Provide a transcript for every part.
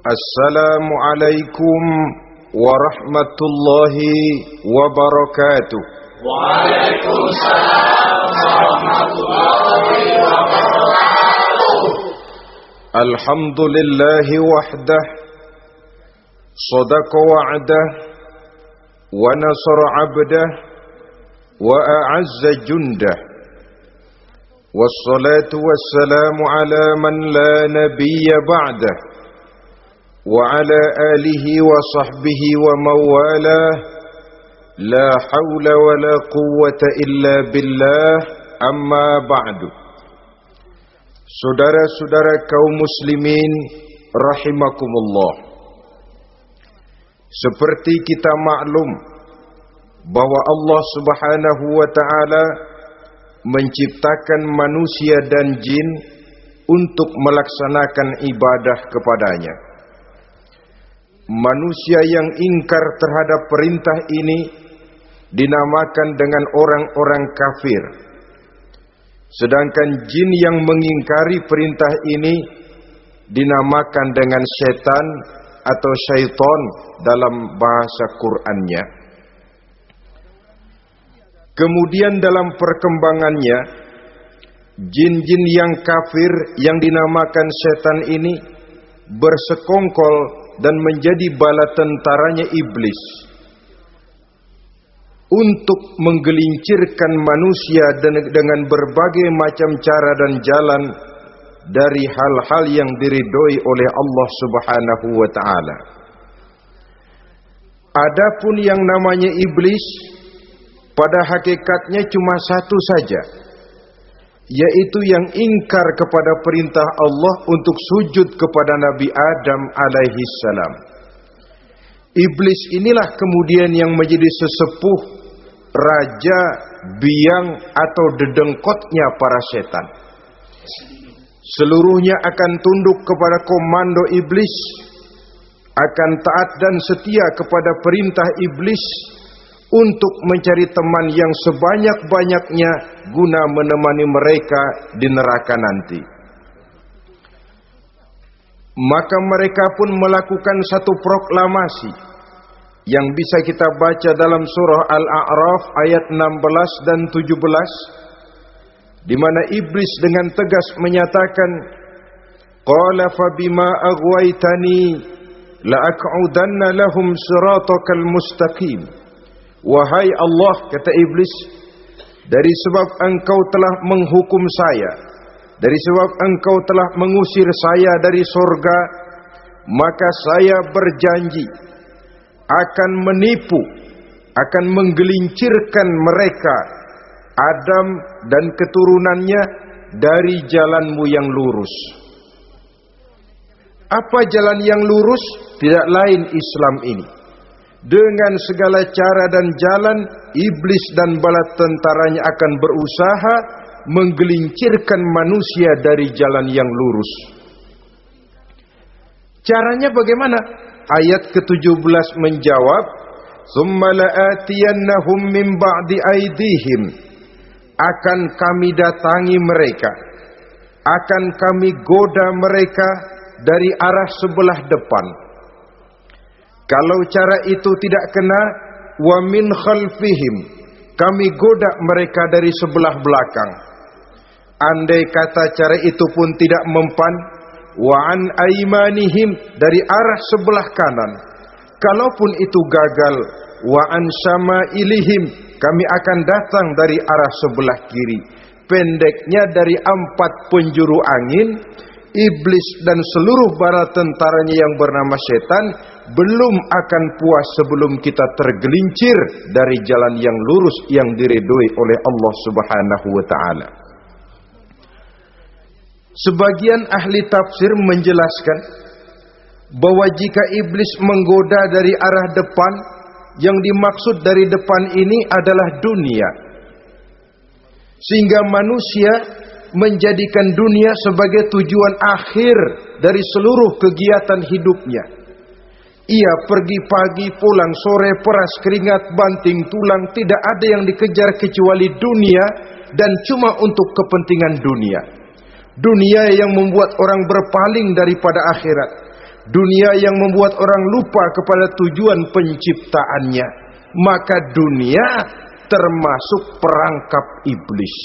Assalamualaikum warahmatullahi wabarakatuh. Waalaikumsalam warahmatullahi wabarakatuh. Alhamdulillahi wahdah, sadaqa wa'dah, wa nasara 'abdah, wa a'azza jundah. Wassalatu wassalamu ala man la nabiyya ba'dah, wa ala alihi wa sahbihi wa mawalah. La hawla wa la quwwata illa billah, amma ba'du. Saudara-saudara kaum muslimin rahimakumullah, seperti kita maklum bahwa Allah Subhanahu wa ta'ala menciptakan manusia dan jin untuk melaksanakan ibadah kepadanya. Manusia yang ingkar terhadap perintah ini dinamakan dengan orang-orang kafir. Sedangkan jin yang mengingkari perintah ini dinamakan dengan setan atau syaitan dalam bahasa Qur'annya. Kemudian dalam perkembangannya, jin-jin yang kafir yang dinamakan setan ini bersekongkol dan menjadi bala tentaranya iblis untuk menggelincirkan manusia dengan berbagai macam cara dan jalan dari hal-hal yang diridhoi oleh Allah Subhanahu wa ta'ala. Adapun yang namanya iblis pada hakikatnya cuma satu saja, yaitu yang ingkar kepada perintah Allah untuk sujud kepada Nabi Adam alaihi salam. Iblis inilah kemudian yang menjadi sesepuh, raja, biang atau dedengkotnya para setan. Seluruhnya akan tunduk kepada komando iblis, akan taat dan setia kepada perintah iblis untuk mencari teman yang sebanyak-banyaknya guna menemani mereka di neraka nanti. Maka mereka pun melakukan satu proklamasi yang bisa kita baca dalam surah Al-A'raf ayat 16 dan 17, di mana iblis dengan tegas menyatakan, qala fabima aghwaytani la aq'udanna lahum siratakal mustaqim. Wahai Allah, kata iblis, dari sebab engkau telah menghukum saya, dari sebab engkau telah mengusir saya dari surga, maka saya berjanji akan menipu, akan menggelincirkan mereka, Adam dan keturunannya, dari jalanmu yang lurus. Apa jalan yang lurus? Tidak lain Islam ini. Dengan segala cara dan jalan, iblis dan bala tentaranya akan berusaha menggelincirkan manusia dari jalan yang lurus. Caranya bagaimana? Ayat ke-17 menjawab, "Tsumma la'atiyannahum min ba'di aydihim." Akan kami datangi mereka, akan kami goda mereka dari arah sebelah depan. Kalau cara itu tidak kena, wa min khalfihim, kami goda mereka dari sebelah belakang. Andai kata cara itu pun tidak mempan, wa an aimanihim, dari arah sebelah kanan. Kalaupun itu gagal, wa an syama'ilihim, kami akan datang dari arah sebelah kiri. Pendeknya dari 4 penjuru angin, iblis dan seluruh bala tentaranya yang bernama setan belum akan puas sebelum kita tergelincir dari jalan yang lurus yang diridhoi oleh Allah Subhanahu wa ta'ala. Sebagian ahli tafsir menjelaskan bahwa jika iblis menggoda dari arah depan, yang dimaksud dari depan ini adalah dunia, sehingga manusia menjadikan dunia sebagai tujuan akhir dari seluruh kegiatan hidupnya. Ia pergi pagi, pulang sore, peras keringat, banting tulang, tidak ada yang dikejar kecuali dunia dan cuma untuk kepentingan dunia. dunia yang membuat orang berpaling daripada akhirat, dunia yang membuat orang lupa kepada tujuan penciptaannya, maka dunia termasuk perangkap iblis.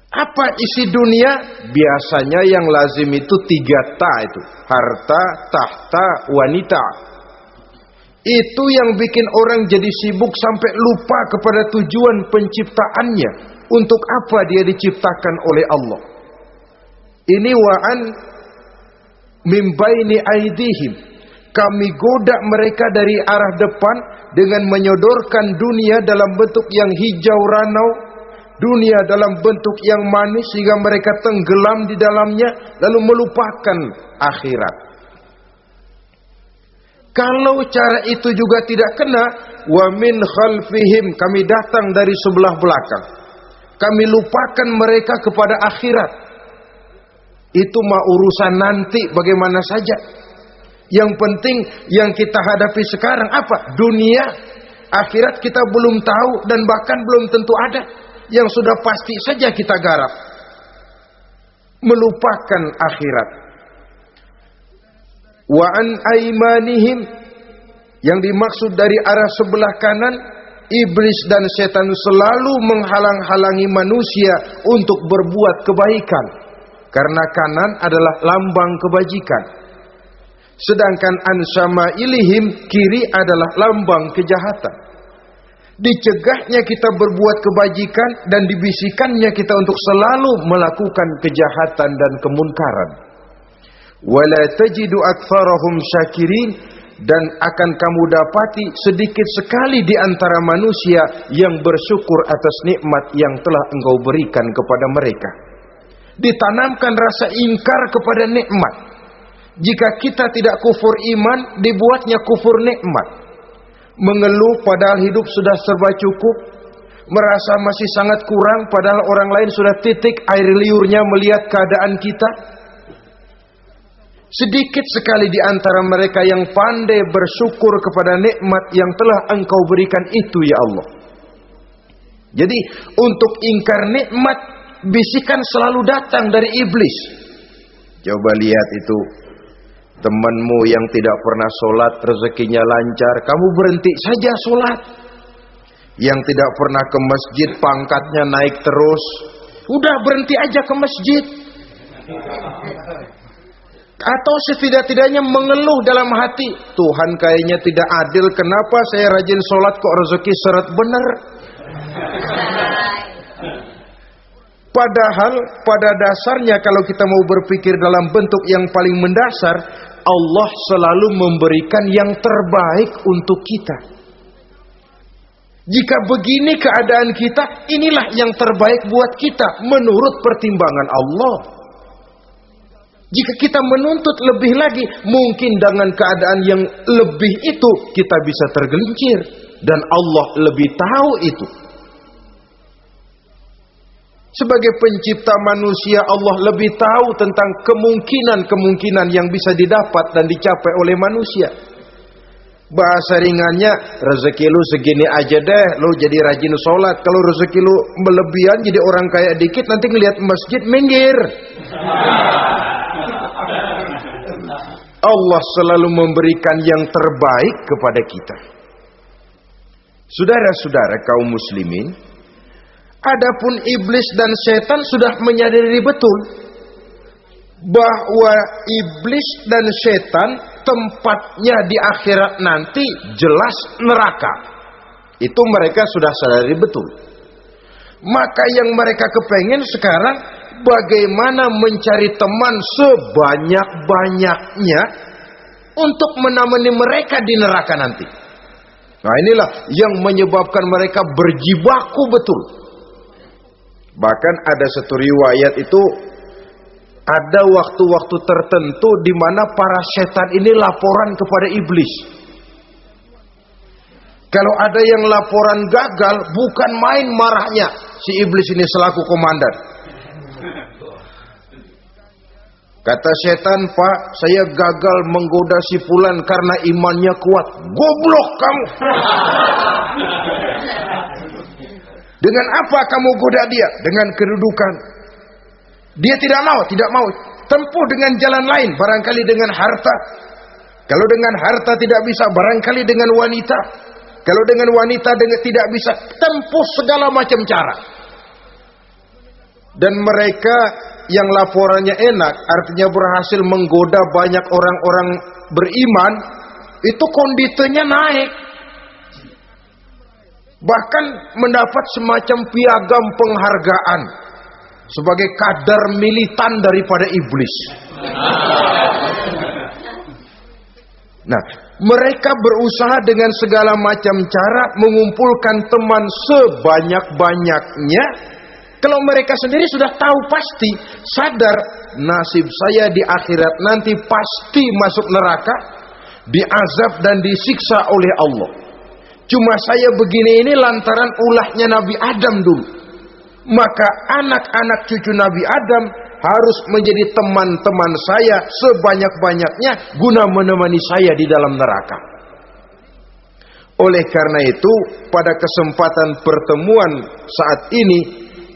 Apa isi dunia? Biasanya yang lazim itu 3 ta itu. Harta, tahta, wanita. Itu yang bikin orang jadi sibuk sampai lupa kepada tujuan penciptaannya. Untuk apa dia diciptakan oleh Allah? Ini wa'an min baini aidihim. Kami goda mereka dari arah depan dengan menyodorkan dunia dalam bentuk yang hijau ranau, dunia dalam bentuk yang manis sehingga mereka tenggelam di dalamnya lalu melupakan akhirat. Kalau cara itu juga tidak kena, wa min khalfihim, kami datang dari sebelah belakang, kami lupakan mereka kepada akhirat. Itu mah urusan nanti bagaimana saja. Yang penting yang kita hadapi sekarang apa? Dunia. Akhirat kita belum tahu dan bahkan belum tentu ada. Yang sudah pasti saja kita garap. Melupakan akhirat. Wa an aimanihim, yang dimaksud dari arah sebelah kanan, iblis dan setan selalu menghalang-halangi manusia untuk berbuat kebaikan. Karena kanan adalah lambang kebajikan. Sedangkan ansama ilihim, kiri adalah lambang kejahatan. Dicegahnya kita berbuat kebajikan dan dibisikannya kita untuk selalu melakukan kejahatan dan kemunkaran. Wala tajidu aktsarahum syakirin, dan akan kamu dapati sedikit sekali di antara manusia yang bersyukur atas nikmat yang telah engkau berikan kepada mereka. Ditanamkan rasa ingkar kepada nikmat. Jika kita tidak kufur iman, dibuatnya kufur nikmat. Mengeluh padahal hidup sudah serba cukup, merasa masih sangat kurang padahal orang lain sudah titik air liurnya melihat keadaan kita. Sedikit sekali di antara mereka yang pandai bersyukur kepada nikmat yang telah engkau berikan itu ya Allah. Jadi untuk ingkar nikmat, bisikan selalu datang dari iblis. Coba lihat itu, temanmu yang tidak pernah sholat rezekinya lancar, kamu berhenti saja sholat. Yang tidak pernah ke masjid pangkatnya naik terus, udah berhenti aja ke masjid. Atau setidak-tidaknya mengeluh dalam hati, Tuhan kayaknya tidak adil, kenapa saya rajin sholat kok rezeki seret bener. Padahal pada dasarnya kalau kita mau berpikir dalam bentuk yang paling mendasar, Allah selalu memberikan yang terbaik untuk kita. Jika begini keadaan kita, inilah yang terbaik buat kita menurut pertimbangan Allah. Jika kita menuntut lebih lagi, mungkin dengan keadaan yang lebih itu kita bisa tergelincir, dan Allah lebih tahu itu. Sebagai pencipta manusia, Allah lebih tahu tentang kemungkinan-kemungkinan yang bisa didapat dan dicapai oleh manusia. Bahasa ringannya, rezeki lu segini aja deh, lu jadi rajin sholat. Kalau rezeki lu melebihan jadi orang kaya dikit, nanti ngelihat masjid minggir. Allah selalu memberikan yang terbaik kepada kita. Saudara-saudara kaum muslimin, adapun iblis dan setan sudah menyadari betul bahwa iblis dan setan tempatnya di akhirat nanti jelas neraka. Itu mereka sudah sadari betul. Maka yang mereka kepengen sekarang, bagaimana mencari teman sebanyak-banyaknya untuk menemani mereka di neraka nanti. Nah inilah yang menyebabkan mereka berjibaku betul. Bahkan ada satu riwayat itu, ada waktu-waktu tertentu di mana para setan ini laporan kepada iblis. Kalau ada yang laporan gagal, bukan main marahnya si iblis ini selaku komandan. Kata setan, Pak, saya gagal menggoda si fulan karena imannya kuat. Goblok kamu. Dengan apa kamu goda dia? Dengan kedudukan, Dia tidak mau tempuh dengan jalan lain, barangkali dengan harta. Kalau dengan harta tidak bisa, barangkali dengan wanita. Kalau dengan wanita tidak bisa, tempuh segala macam cara. Dan mereka yang laporannya enak, artinya berhasil menggoda banyak orang-orang beriman, itu konditenya naik. Bahkan mendapat semacam piagam penghargaan sebagai kadar militan daripada iblis. Nah, mereka berusaha dengan segala macam cara mengumpulkan teman sebanyak-banyaknya. Kalau mereka sendiri sudah tahu pasti, sadar nasib saya di akhirat nanti pasti masuk neraka, diazab dan disiksa oleh Allah. Cuma saya begini ini lantaran ulahnya Nabi Adam dulu. Maka anak-anak cucu Nabi Adam harus menjadi teman-teman saya sebanyak-banyaknya guna menemani saya di dalam neraka. Oleh karena itu, pada kesempatan pertemuan saat ini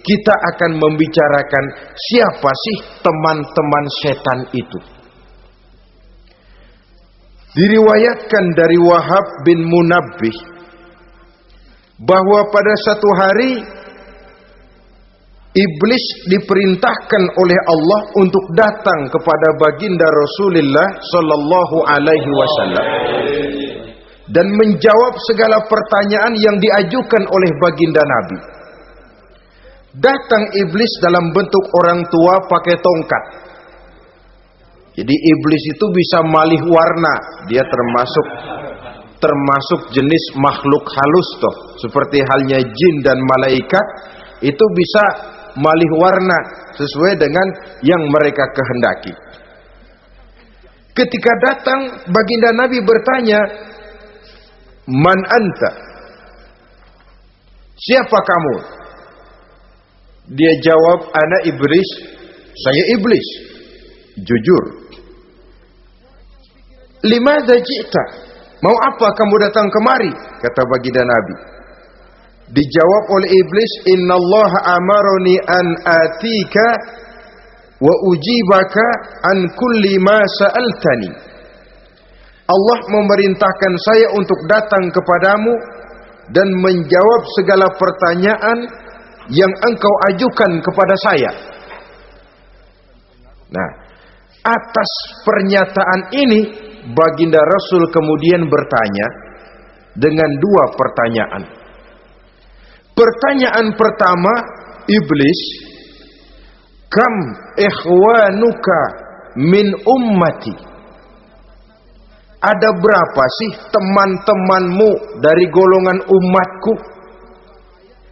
kita akan membicarakan siapa sih teman-teman setan itu. Diriwayatkan dari Wahab bin Munabbih bahwa pada satu hari iblis diperintahkan oleh Allah untuk datang kepada baginda Rasulullah sallallahu alaihi wasallam dan menjawab segala pertanyaan yang diajukan oleh baginda Nabi. Datang iblis dalam bentuk orang tua pakai tongkat. Jadi iblis itu bisa malih warna, dia termasuk jenis makhluk halus toh, seperti halnya jin dan malaikat, itu bisa malih warna sesuai dengan yang mereka kehendaki. Ketika datang, baginda Nabi bertanya, "Man anta?" Siapa kamu? Dia jawab, "Ana iblis." Saya iblis. Jujur. "Limadza ji'ta?" Mau apa kamu datang kemari? Kata baginda Nabi. Dijawab oleh iblis, "Innallaha amaroni an atika wa ujibaka an kulli ma sa'altani." Allah memerintahkan saya untuk datang kepadamu dan menjawab segala pertanyaan yang engkau ajukan kepada saya. Nah, atas pernyataan ini baginda Rasul kemudian bertanya dengan dua pertanyaan. Pertanyaan pertama, iblis, "Kam ikhwanuka min ummati?" Ada berapa sih teman-temanmu dari golongan umatku?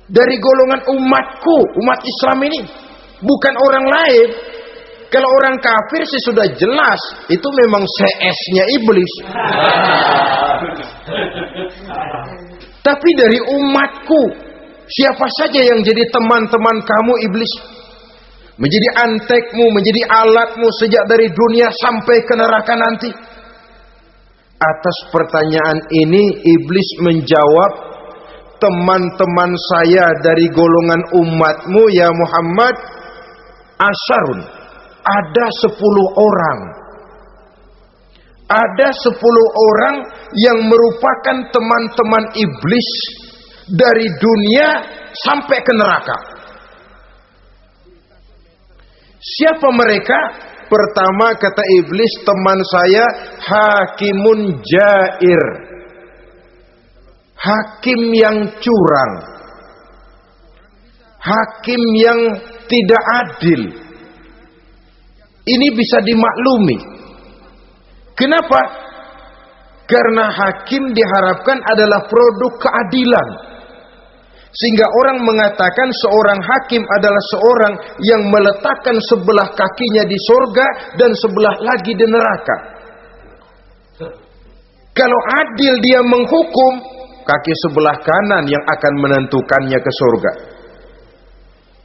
Dari golongan umatku, umat Islam ini, bukan orang lain. Kalau orang kafir sih sudah jelas, itu memang CS-nya iblis. Tapi dari umatku, siapa saja yang jadi teman-teman kamu iblis? Menjadi antekmu, menjadi alatmu sejak dari dunia sampai ke neraka nanti. Atas pertanyaan ini iblis menjawab, "Teman-teman saya dari golongan umatmu ya Muhammad, asyarun, ada 10 orang. Ada 10 orang yang merupakan teman-teman iblis dari dunia sampai ke neraka." Siapa mereka? Pertama kata iblis, teman saya hakimun jair. Hakim yang curang. Hakim yang tidak adil. Ini bisa dimaklumi. Kenapa? Karena hakim diharapkan adalah produk keadilan. Sehingga orang mengatakan seorang hakim adalah seorang yang meletakkan sebelah kakinya di surga dan sebelah lagi di neraka. Kalau adil dia menghukum, kaki sebelah kanan yang akan menentukannya ke surga.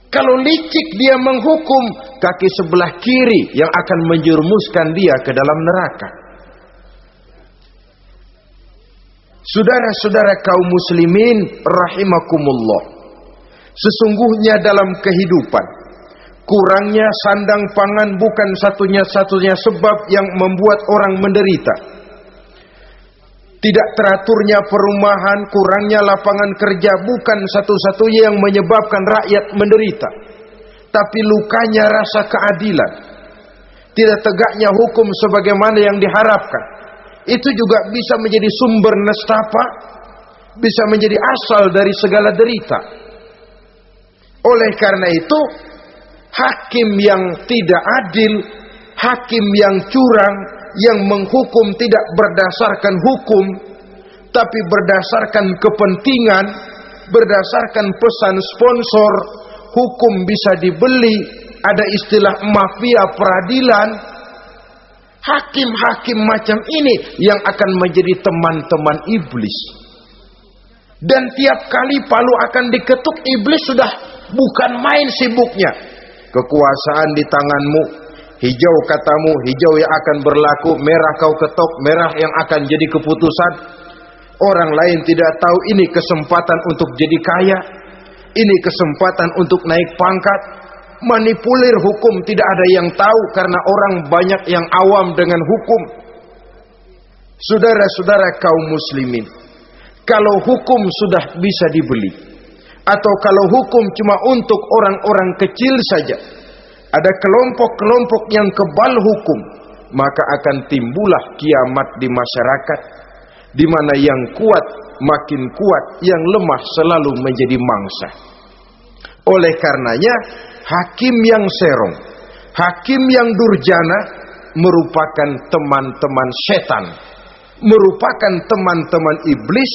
Kalau licik dia menghukum, kaki sebelah kiri yang akan menjerumuskan dia ke dalam neraka. Saudara-saudara kaum muslimin rahimakumullah, sesungguhnya dalam kehidupan Kurangnya sandang pangan bukan satunya-satunya sebab yang membuat orang menderita. Tidak teraturnya perumahan, kurangnya lapangan kerja bukan satu-satunya yang menyebabkan rakyat menderita. Tapi lukanya rasa keadilan, tidak tegaknya hukum sebagaimana yang diharapkan, itu juga bisa menjadi sumber nestapa, bisa menjadi asal dari segala derita. Oleh karena itu, hakim yang tidak adil, hakim yang curang, yang menghukum tidak berdasarkan hukum, tapi berdasarkan kepentingan, berdasarkan pesan sponsor, hukum bisa dibeli, ada istilah mafia peradilan. Hakim-hakim macam ini yang akan menjadi teman-teman iblis. Dan tiap kali palu akan diketuk, iblis sudah bukan main sibuknya. Kekuasaan di tanganmu, hijau katamu, hijau yang akan berlaku, merah kau ketok, merah yang akan jadi keputusan. Orang lain tidak tahu ini kesempatan untuk jadi kaya, ini kesempatan untuk naik pangkat. Manipulir hukum tidak ada yang tahu karena orang banyak yang awam dengan hukum. Saudara-saudara kaum muslimin, kalau hukum sudah bisa dibeli, atau kalau hukum cuma untuk orang-orang kecil saja, ada kelompok-kelompok yang kebal hukum, maka akan timbullah kiamat di masyarakat, di mana yang kuat makin kuat, yang lemah selalu menjadi mangsa. Oleh karenanya, hakim yang serong, hakim yang durjana merupakan teman-teman setan, merupakan teman-teman iblis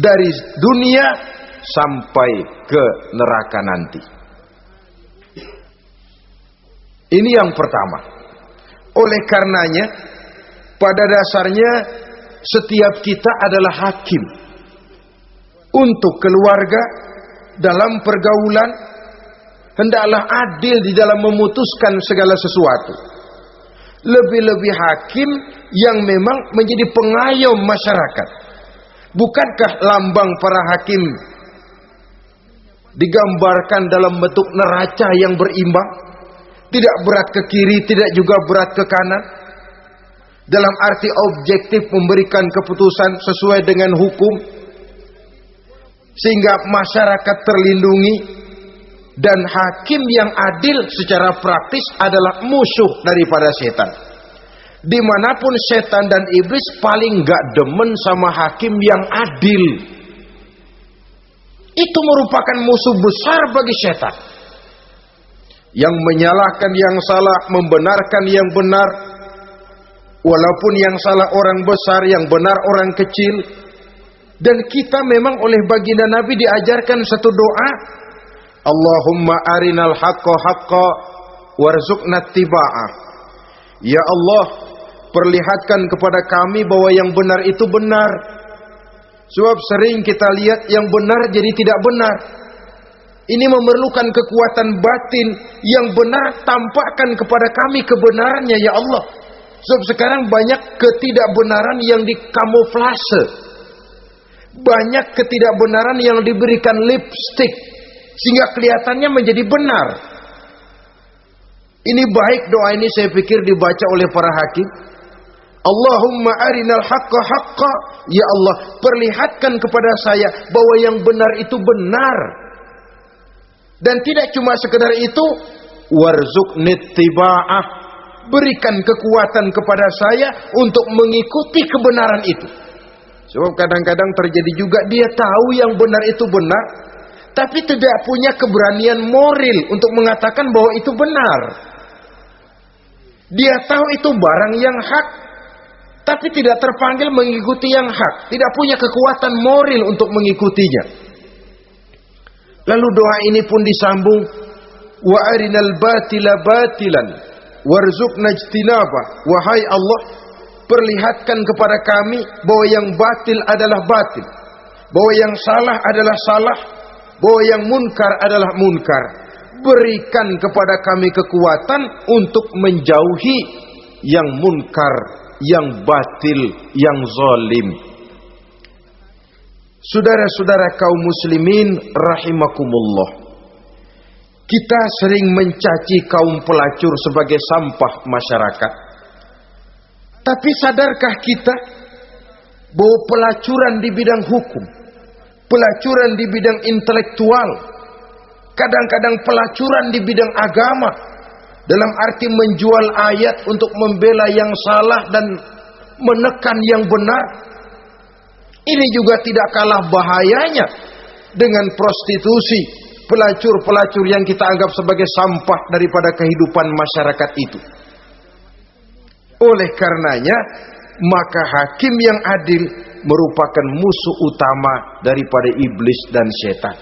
dari dunia sampai ke neraka nanti. Ini yang pertama. Oleh karenanya, pada dasarnya setiap kita adalah hakim untuk keluarga, dalam pergaulan. Hendaklah adil di dalam memutuskan segala sesuatu. Lebih-lebih hakim yang memang menjadi pengayom masyarakat. Bukankah lambang para hakim digambarkan dalam bentuk neraca yang berimbang? Tidak berat ke kiri, tidak juga berat ke kanan. Dalam arti objektif memberikan keputusan sesuai dengan hukum, sehingga masyarakat terlindungi. Dan hakim yang adil secara praktis adalah musuh daripada setan. Dimanapun setan dan iblis paling gak demen sama hakim yang adil. Itu merupakan musuh besar bagi setan, yang menyalahkan yang salah, membenarkan yang benar. Walaupun yang salah orang besar, yang benar orang kecil. Dan kita memang oleh baginda Nabi diajarkan satu doa, Allahumma arinal haqqa haqqa warzuqna tiba'ah. Ya Allah, perlihatkan kepada kami bahwa yang benar itu benar. Sebab sering kita lihat yang benar jadi tidak benar. Ini memerlukan kekuatan batin. Yang benar tampakkan kepada kami kebenarannya ya Allah. Sebab sekarang banyak ketidakbenaran yang dikamuflase. Banyak ketidakbenaran yang diberikan lipstick, sehingga kelihatannya menjadi benar. Ini baik doa ini saya pikir dibaca oleh para hakim. Allahumma arinal haqqa haqqa. Ya Allah, perlihatkan kepada saya bahwa yang benar itu benar. Dan tidak cuma sekedar itu, warzuqnit tiba'ah. Berikan kekuatan kepada saya untuk mengikuti kebenaran itu. Sebab kadang-kadang terjadi juga dia tahu yang benar itu benar, tapi tidak punya keberanian moral untuk mengatakan bahwa itu benar. Dia tahu itu barang yang hak, tapi tidak terpanggil mengikuti yang hak. Tidak punya kekuatan moral untuk mengikutinya. Lalu doa ini pun disambung, wa arinal batila batilan warzuqna ijtinabah. Wahai Allah, perlihatkan kepada kami bahwa yang batil adalah batil, bahwa yang salah adalah salah, bahwa yang munkar adalah munkar. Berikan kepada kami kekuatan untuk menjauhi yang munkar, yang batil, yang zalim. Saudara-saudara kaum muslimin rahimakumullah, Kita sering mencaci kaum pelacur sebagai sampah masyarakat. Tapi sadarkah kita bahwa pelacuran di bidang hukum, pelacuran di bidang intelektual, kadang-kadang pelacuran di bidang agama, dalam arti menjual ayat untuk membela yang salah dan menekan yang benar, ini juga tidak kalah bahayanya dengan prostitusi, pelacur-pelacur yang kita anggap sebagai sampah daripada kehidupan masyarakat itu. Oleh karenanya, maka hakim yang adil merupakan musuh utama daripada iblis dan setan.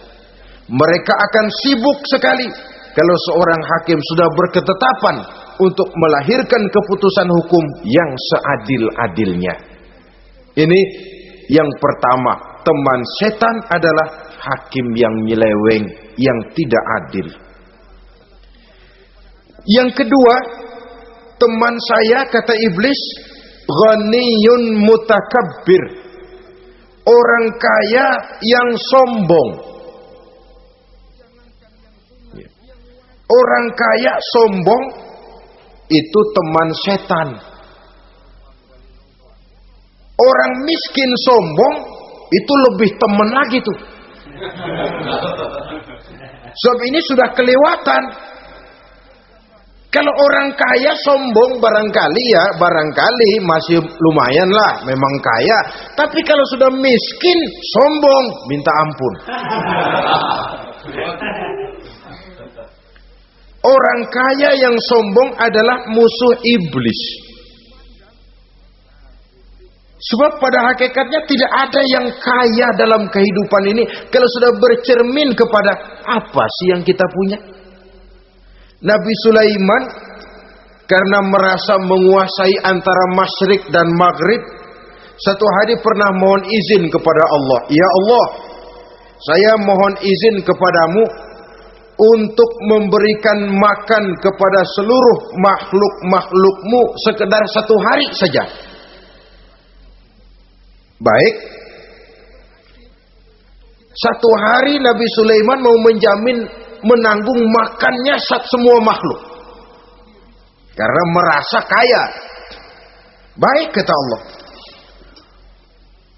Mereka akan sibuk sekali kalau seorang hakim sudah berketetapan untuk melahirkan keputusan hukum yang seadil-adilnya. Ini yang pertama, teman setan adalah hakim yang nyeleweng, yang tidak adil. Yang kedua, teman saya, kata iblis, ghaniyun mutakabbir, orang kaya yang sombong. Orang kaya sombong itu teman setan. Orang miskin sombong itu lebih teman lagi tuh. Sebab ini sudah kelewatan. Kalau orang kaya sombong barangkali masih lumayan lah, memang kaya. Tapi kalau sudah miskin sombong, minta ampun. Orang kaya yang sombong adalah musuh iblis. Sebab pada hakikatnya tidak ada yang kaya dalam kehidupan ini kalau sudah bercermin kepada apa sih yang kita punya. Nabi Sulaiman karena merasa menguasai antara masyrik dan maghrib, satu hari pernah mohon izin kepada Allah. Ya Allah, saya mohon izin kepadamu untuk memberikan makan kepada seluruh makhluk-makhlukmu sekedar satu hari saja. Baik. Satu hari Nabi Sulaiman mau menjamin menanggung makannya semua makhluk. Karena merasa kaya. Baik, kata Allah.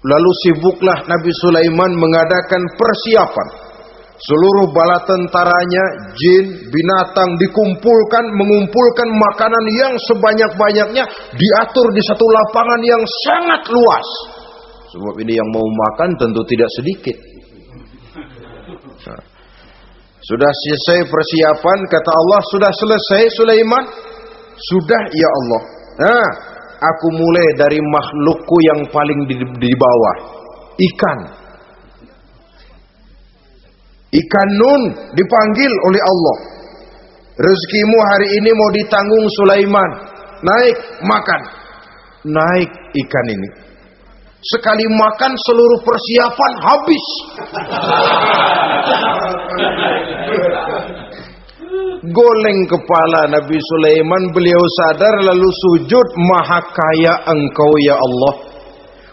Lalu sibuklah Nabi Sulaiman mengadakan persiapan. Seluruh bala tentaranya, jin, binatang dikumpulkan, mengumpulkan makanan yang sebanyak-banyaknya, diatur di satu lapangan yang sangat luas. Sebab ini yang mau makan tentu tidak sedikit. Nah, sudah selesai persiapan, kata Allah, sudah selesai Sulaiman? Sudah, ya Allah. Nah, aku mulai dari makhlukku yang paling di bawah, ikan. Ikan nun dipanggil oleh Allah. Rezekimu hari ini mau ditanggung Sulaiman. Naik, makan. Naik ikan ini. Sekali makan seluruh persiapan habis. Goleng kepala Nabi Sulaiman, beliau sadar lalu sujud, maha kaya engkau ya Allah.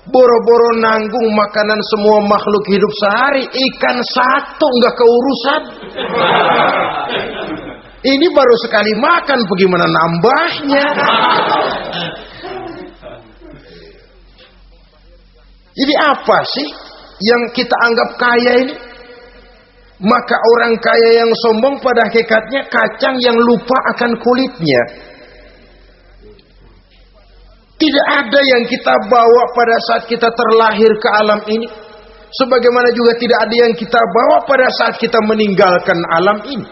Boro-boro nanggung makanan semua makhluk hidup sehari, ikan satu nggak keurusan. Ini baru sekali makan, bagaimana nambahnya? Jadi apa sih yang kita anggap kaya ini? Maka orang kaya yang sombong pada hakikatnya kacang yang lupa akan kulitnya. Tidak ada yang kita bawa pada saat kita terlahir ke alam ini, sebagaimana juga tidak ada yang kita bawa pada saat kita meninggalkan alam ini.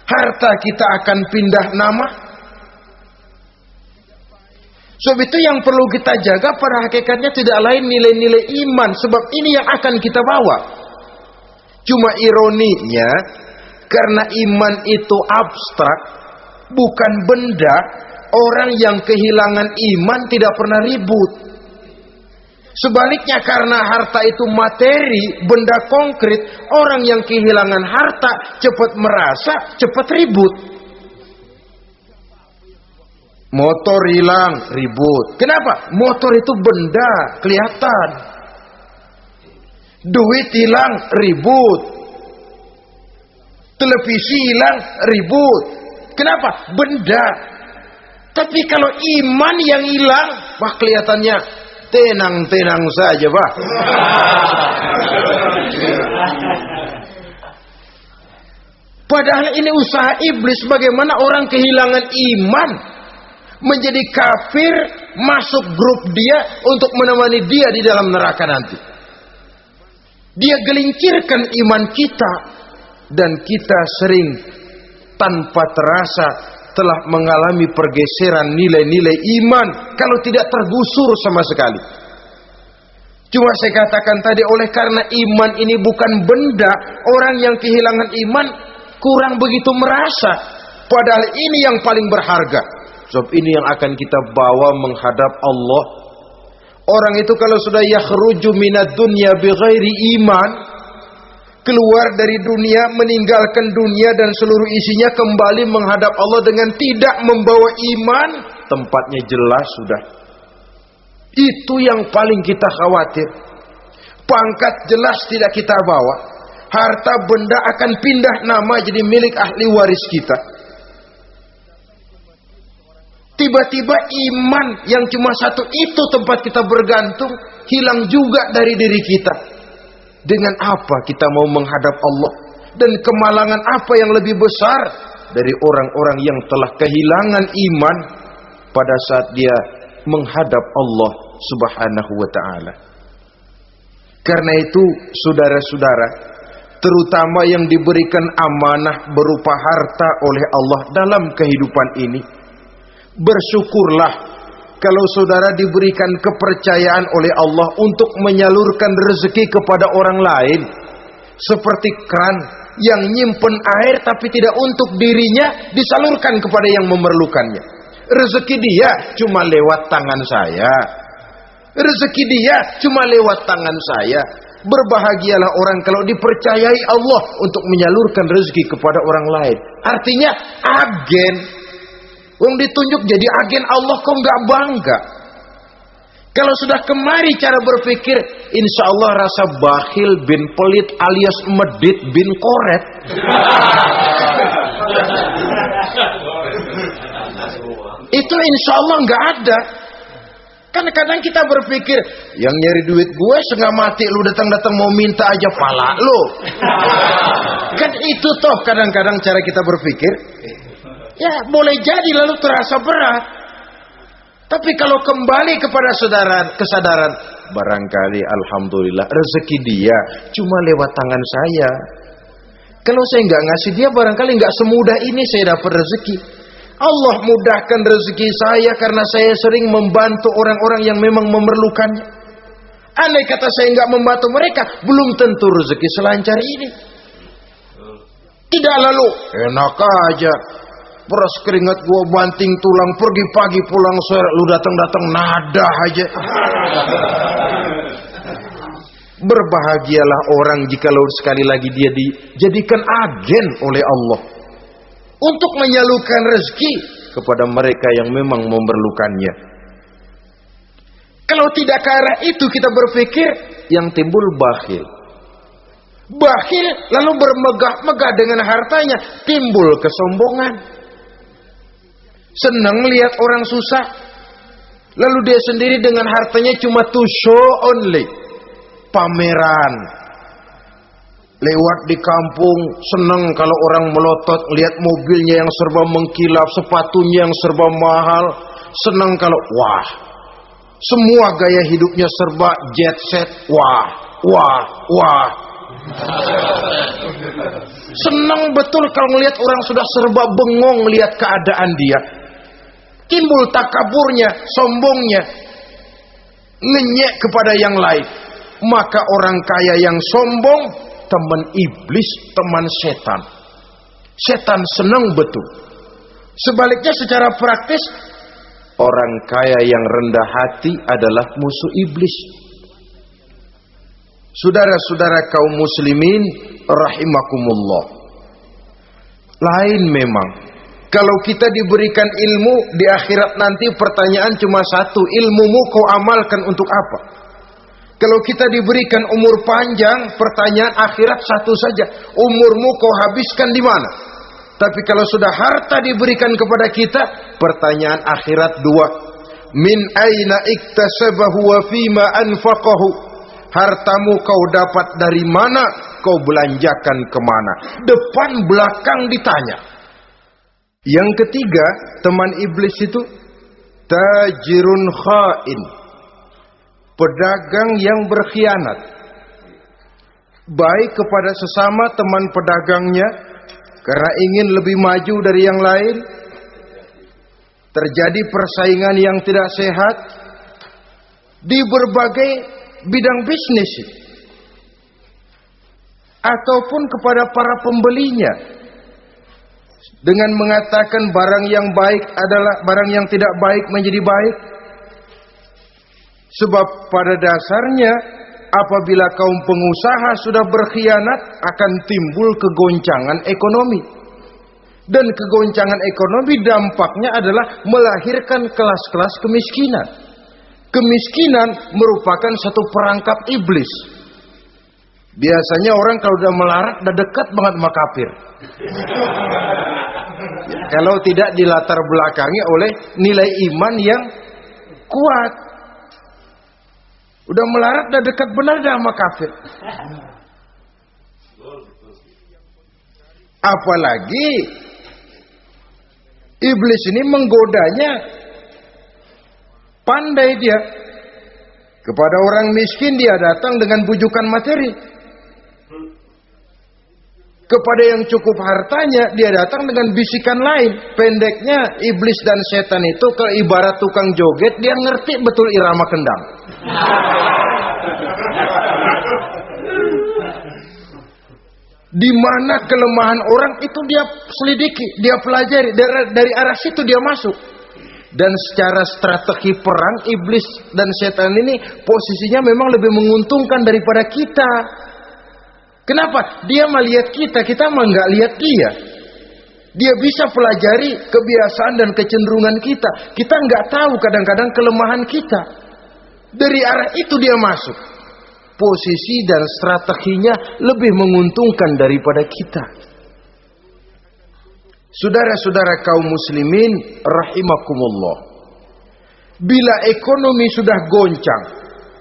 Harta kita akan pindah nama. Sebab itu yang perlu kita jaga pada hakikatnya tidak lain nilai-nilai iman, sebab ini yang akan kita bawa. Cuma ironinya, karena iman itu abstrak, bukan benda, orang yang kehilangan iman tidak pernah ribut. Sebaliknya, karena harta itu materi, benda konkret, orang yang kehilangan harta cepat merasa, cepat ribut. Motor hilang, ribut. Kenapa? Motor itu benda, kelihatan. Duit hilang, ribut. Televisi hilang, ribut. Kenapa? Benda. Tapi kalau iman yang hilang, wah kelihatannya tenang-tenang saja, Pak. Padahal ini usaha iblis, bagaimana orang kehilangan iman, menjadi kafir, masuk grup dia untuk menemani dia di dalam neraka nanti. Dia gelincirkan iman kita, dan kita sering tanpa terasa telah mengalami pergeseran nilai-nilai iman, kalau tidak tergusur sama sekali. Cuma saya katakan tadi, oleh karena iman ini bukan benda, orang yang kehilangan iman kurang begitu merasa, padahal ini yang paling berharga. Sebab ini yang akan kita bawa menghadap Allah. Orang itu kalau sudah yakhruju minad dunya bighairi iman, keluar dari dunia, meninggalkan dunia dan seluruh isinya, kembali menghadap Allah dengan tidak membawa iman, tempatnya jelas sudah. Itu yang paling kita khawatir. Pangkat jelas tidak kita bawa, harta benda akan pindah nama jadi milik ahli waris kita. Tiba-tiba iman yang cuma satu itu tempat kita bergantung, hilang juga dari diri kita. Dengan apa kita mau menghadap Allah? Dan kemalangan apa yang lebih besar dari orang-orang yang telah kehilangan iman pada saat dia menghadap Allah Subhanahu wa ta'ala. Karena itu saudara-saudara, terutama yang diberikan amanah berupa harta oleh Allah dalam kehidupan ini, bersyukurlah kalau saudara diberikan kepercayaan oleh Allah untuk menyalurkan rezeki kepada orang lain. Seperti keran yang nyimpen air tapi tidak untuk dirinya, disalurkan kepada yang memerlukannya. Rezeki dia cuma lewat tangan saya, rezeki dia cuma lewat tangan saya. Berbahagialah orang kalau dipercayai Allah untuk menyalurkan rezeki kepada orang lain. Artinya agen. Wong ditunjuk jadi agen Allah, kok nggak bangga? Kalau sudah kemari cara berpikir, insya Allah rasa bakhil bin pelit alias medit bin koret. Itu insya Allah nggak ada. Kan kadang kita berpikir, yang nyari duit gue setengah mati, lu datang-datang mau minta aja pala lu. Kan itu toh kadang-kadang cara kita berpikir. Ya boleh jadi lalu terasa berat. Tapi kalau kembali kepada kesadaran, barangkali alhamdulillah rezeki dia cuma lewat tangan saya. Kalau saya nggak ngasih dia, barangkali nggak semudah ini saya dapat rezeki. Allah mudahkan rezeki saya karena saya sering membantu orang-orang yang memang memerlukannya. Andai kata saya nggak membantu mereka, belum tentu rezeki selancar ini. Tidak lalu enak aja, peras keringat gua banting tulang, pergi pagi pulang sore, lu datang-datang nada aja. Berbahagialah orang jikalau sekali lagi dia dijadikan agen oleh Allah untuk menyalurkan rezeki kepada mereka yang memang memerlukannya. Kalau tidak ke arah itu kita berpikir, yang timbul bakhil. Bakhil lalu bermegah-megah dengan hartanya, timbul kesombongan. Senang lihat orang susah, lalu dia sendiri dengan hartanya cuma to show only, pameran. Lewat di kampung senang kalau orang melotot lihat mobilnya yang serba mengkilap, sepatunya yang serba mahal. Senang kalau wah, semua gaya hidupnya serba jet set, wah, wah, wah. Senang betul kalau melihat orang sudah serba bengong lihat keadaan dia. Timbul takaburnya, sombongnya, ngenyek kepada yang lain. Maka orang kaya yang sombong, teman iblis, teman setan. Setan senang betul. Sebaliknya secara praktis, orang kaya yang rendah hati adalah musuh iblis. Saudara-saudara kaum muslimin rahimakumullah, lain memang kalau kita diberikan ilmu di akhirat nanti, pertanyaan cuma satu, ilmumu kau amalkan untuk apa? Kalau kita diberikan umur panjang, pertanyaan akhirat satu saja, umurmu kau habiskan di mana? Tapi kalau sudah harta diberikan kepada kita, pertanyaan akhirat dua. Min aina iktasabahu wa fima anfaqahu. Hartamu kau dapat dari mana, kau belanjakan kemana? Depan belakang ditanya. Yang ketiga, teman iblis itu tajirun khain, pedagang yang berkhianat, baik kepada sesama teman pedagangnya karena ingin lebih maju dari yang lain. Terjadi persaingan yang tidak sehat di berbagai bidang bisnis, ataupun kepada para pembelinya dengan mengatakan barang yang baik adalah barang yang tidak baik menjadi baik. Sebab pada dasarnya apabila kaum pengusaha sudah berkhianat, akan timbul kegoncangan ekonomi. Dan kegoncangan ekonomi dampaknya adalah melahirkan kelas-kelas kemiskinan. Kemiskinan merupakan satu perangkap iblis. Biasanya orang kalau udah melarat udah dekat banget sama kafir. Kalau tidak dilatar belakangi oleh nilai iman yang kuat. Udah melarat udah dekat benar dah sama kafir. Apalagi iblis ini menggodanya pandai dia. Kepada orang miskin dia datang dengan bujukan materi. Kepada yang cukup hartanya dia datang dengan bisikan lain. Pendeknya iblis dan setan itu kalau ibarat tukang joget, dia ngerti betul irama kendang. Di mana kelemahan orang itu dia selidiki, dia pelajari, dari arah situ dia masuk. Dan secara strategi perang, iblis dan setan ini posisinya memang lebih menguntungkan daripada kita. Kenapa? Dia melihat kita, kita mah nggak lihat dia. Dia bisa pelajari kebiasaan dan kecenderungan kita. Kita nggak tahu kadang-kadang kelemahan kita. Dari arah itu dia masuk. Posisi dan strateginya lebih menguntungkan daripada kita. Saudara-saudara kaum muslimin rahimakumullah. Bila ekonomi sudah goncang,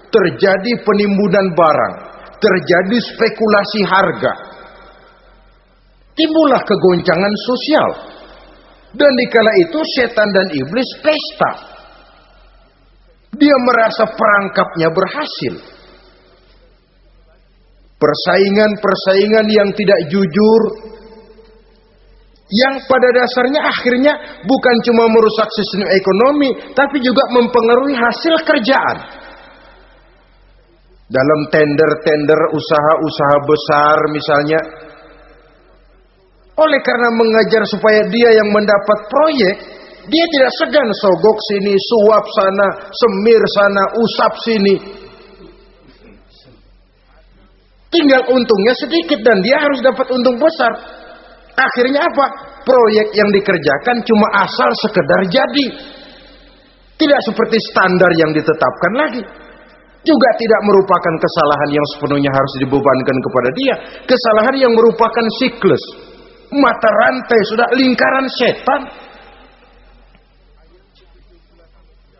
terjadi penimbunan barang, terjadi spekulasi harga, timbullah kegoncangan sosial. Dan dikala itu setan dan iblis pesta. Dia merasa perangkapnya berhasil. Persaingan-persaingan yang tidak jujur, yang pada dasarnya akhirnya bukan cuma merusak sistem ekonomi, tapi juga mempengaruhi hasil kerjaan. Dalam tender-tender usaha-usaha besar misalnya, oleh karena mengajar supaya dia yang mendapat proyek, dia tidak segan sogok sini, suap sana, semir sana, usap sini. Tinggal untungnya sedikit dan dia harus dapat untung besar. Akhirnya apa? Proyek yang dikerjakan cuma asal sekedar jadi. Tidak seperti standar yang ditetapkan lagi. Juga tidak merupakan kesalahan yang sepenuhnya harus dibebankan kepada dia. Kesalahan yang merupakan siklus. Mata rantai, sudah lingkaran setan.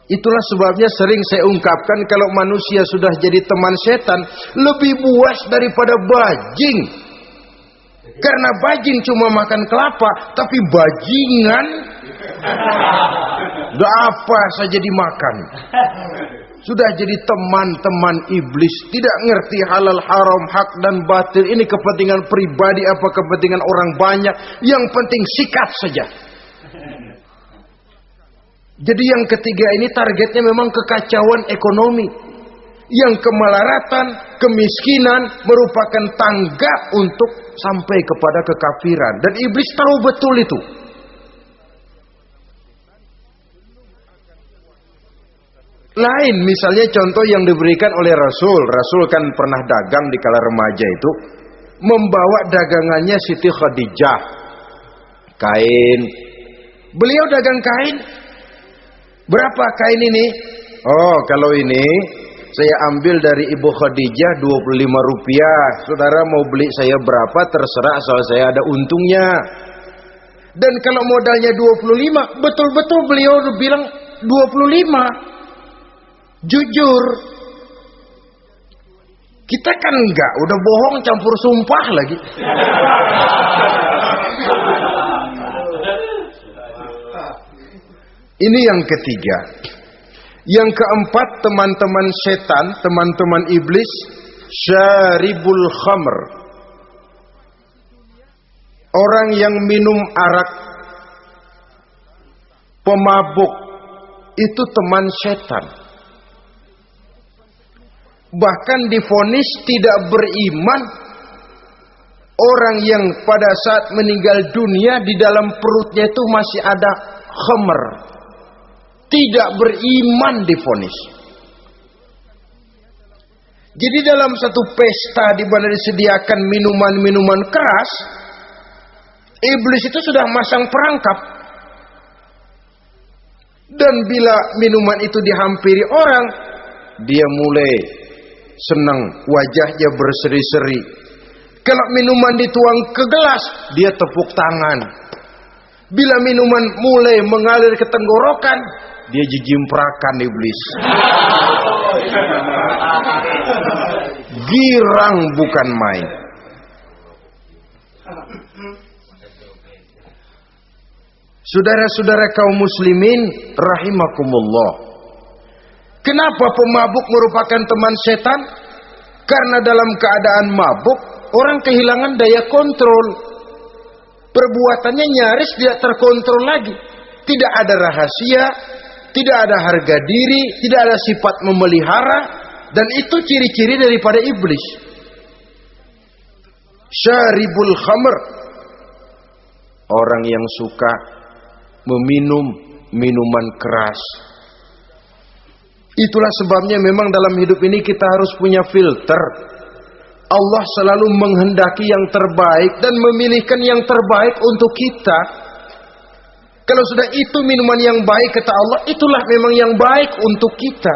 Itulah sebabnya sering saya ungkapkan, kalau manusia sudah jadi teman setan, lebih buas daripada bajing. Karena bajing cuma makan kelapa, tapi bajingan udah apa saja dimakan. Sudah jadi teman-teman iblis, tidak ngerti halal haram, hak dan batil. Ini kepentingan pribadi apa kepentingan orang banyak, yang penting sikat saja. Jadi yang ketiga ini targetnya memang kekacauan ekonomi. Yang kemelaratan, kemiskinan merupakan tangga untuk sampai kepada kekafiran. Dan iblis tahu betul itu. Lain misalnya contoh yang diberikan oleh Rasul. Rasul kan pernah dagang di kala remaja itu. Membawa dagangannya Siti Khadijah. Kain. Beliau dagang kain. Berapa kain ini? Oh, kalau ini saya ambil dari Ibu Khadijah 25 rupiah. Saudara mau beli saya berapa terserah, asal saya ada untungnya. Dan kalau modalnya 25, betul-betul beliau bilang 25. Jujur. Kita kan enggak, udah bohong campur sumpah lagi. Ini yang ketiga. Yang keempat, teman-teman setan, teman-teman iblis, syaribul khamr. Orang yang minum arak, pemabuk, itu teman setan. Bahkan divonis tidak beriman orang yang pada saat meninggal dunia di dalam perutnya itu masih ada khamr. Tidak beriman divonis. Jadi dalam satu pesta di mana disediakan minuman-minuman keras, iblis itu sudah masang perangkap. Dan bila minuman itu dihampiri orang, dia mulai senang, wajahnya berseri-seri. Kalau minuman dituang ke gelas, dia tepuk tangan. Bila minuman mulai mengalir ke tenggorokan, dia jijimprakan iblis. Girang bukan main. Saudara-saudara kaum muslimin rahimakumullah. Kenapa pemabuk merupakan teman setan? Karena dalam keadaan mabuk, orang kehilangan daya kontrol. Perbuatannya nyaris tidak terkontrol lagi. Tidak ada rahasia, tidak ada harga diri, tidak ada sifat memelihara, dan itu ciri-ciri daripada iblis. Syaribul khamr, orang yang suka meminum minuman keras. Itulah sebabnya memang dalam hidup ini kita harus punya filter. Allah selalu menghendaki yang terbaik dan memilihkan yang terbaik untuk kita. Kalau sudah itu minuman yang baik kata Allah, itulah memang yang baik untuk kita.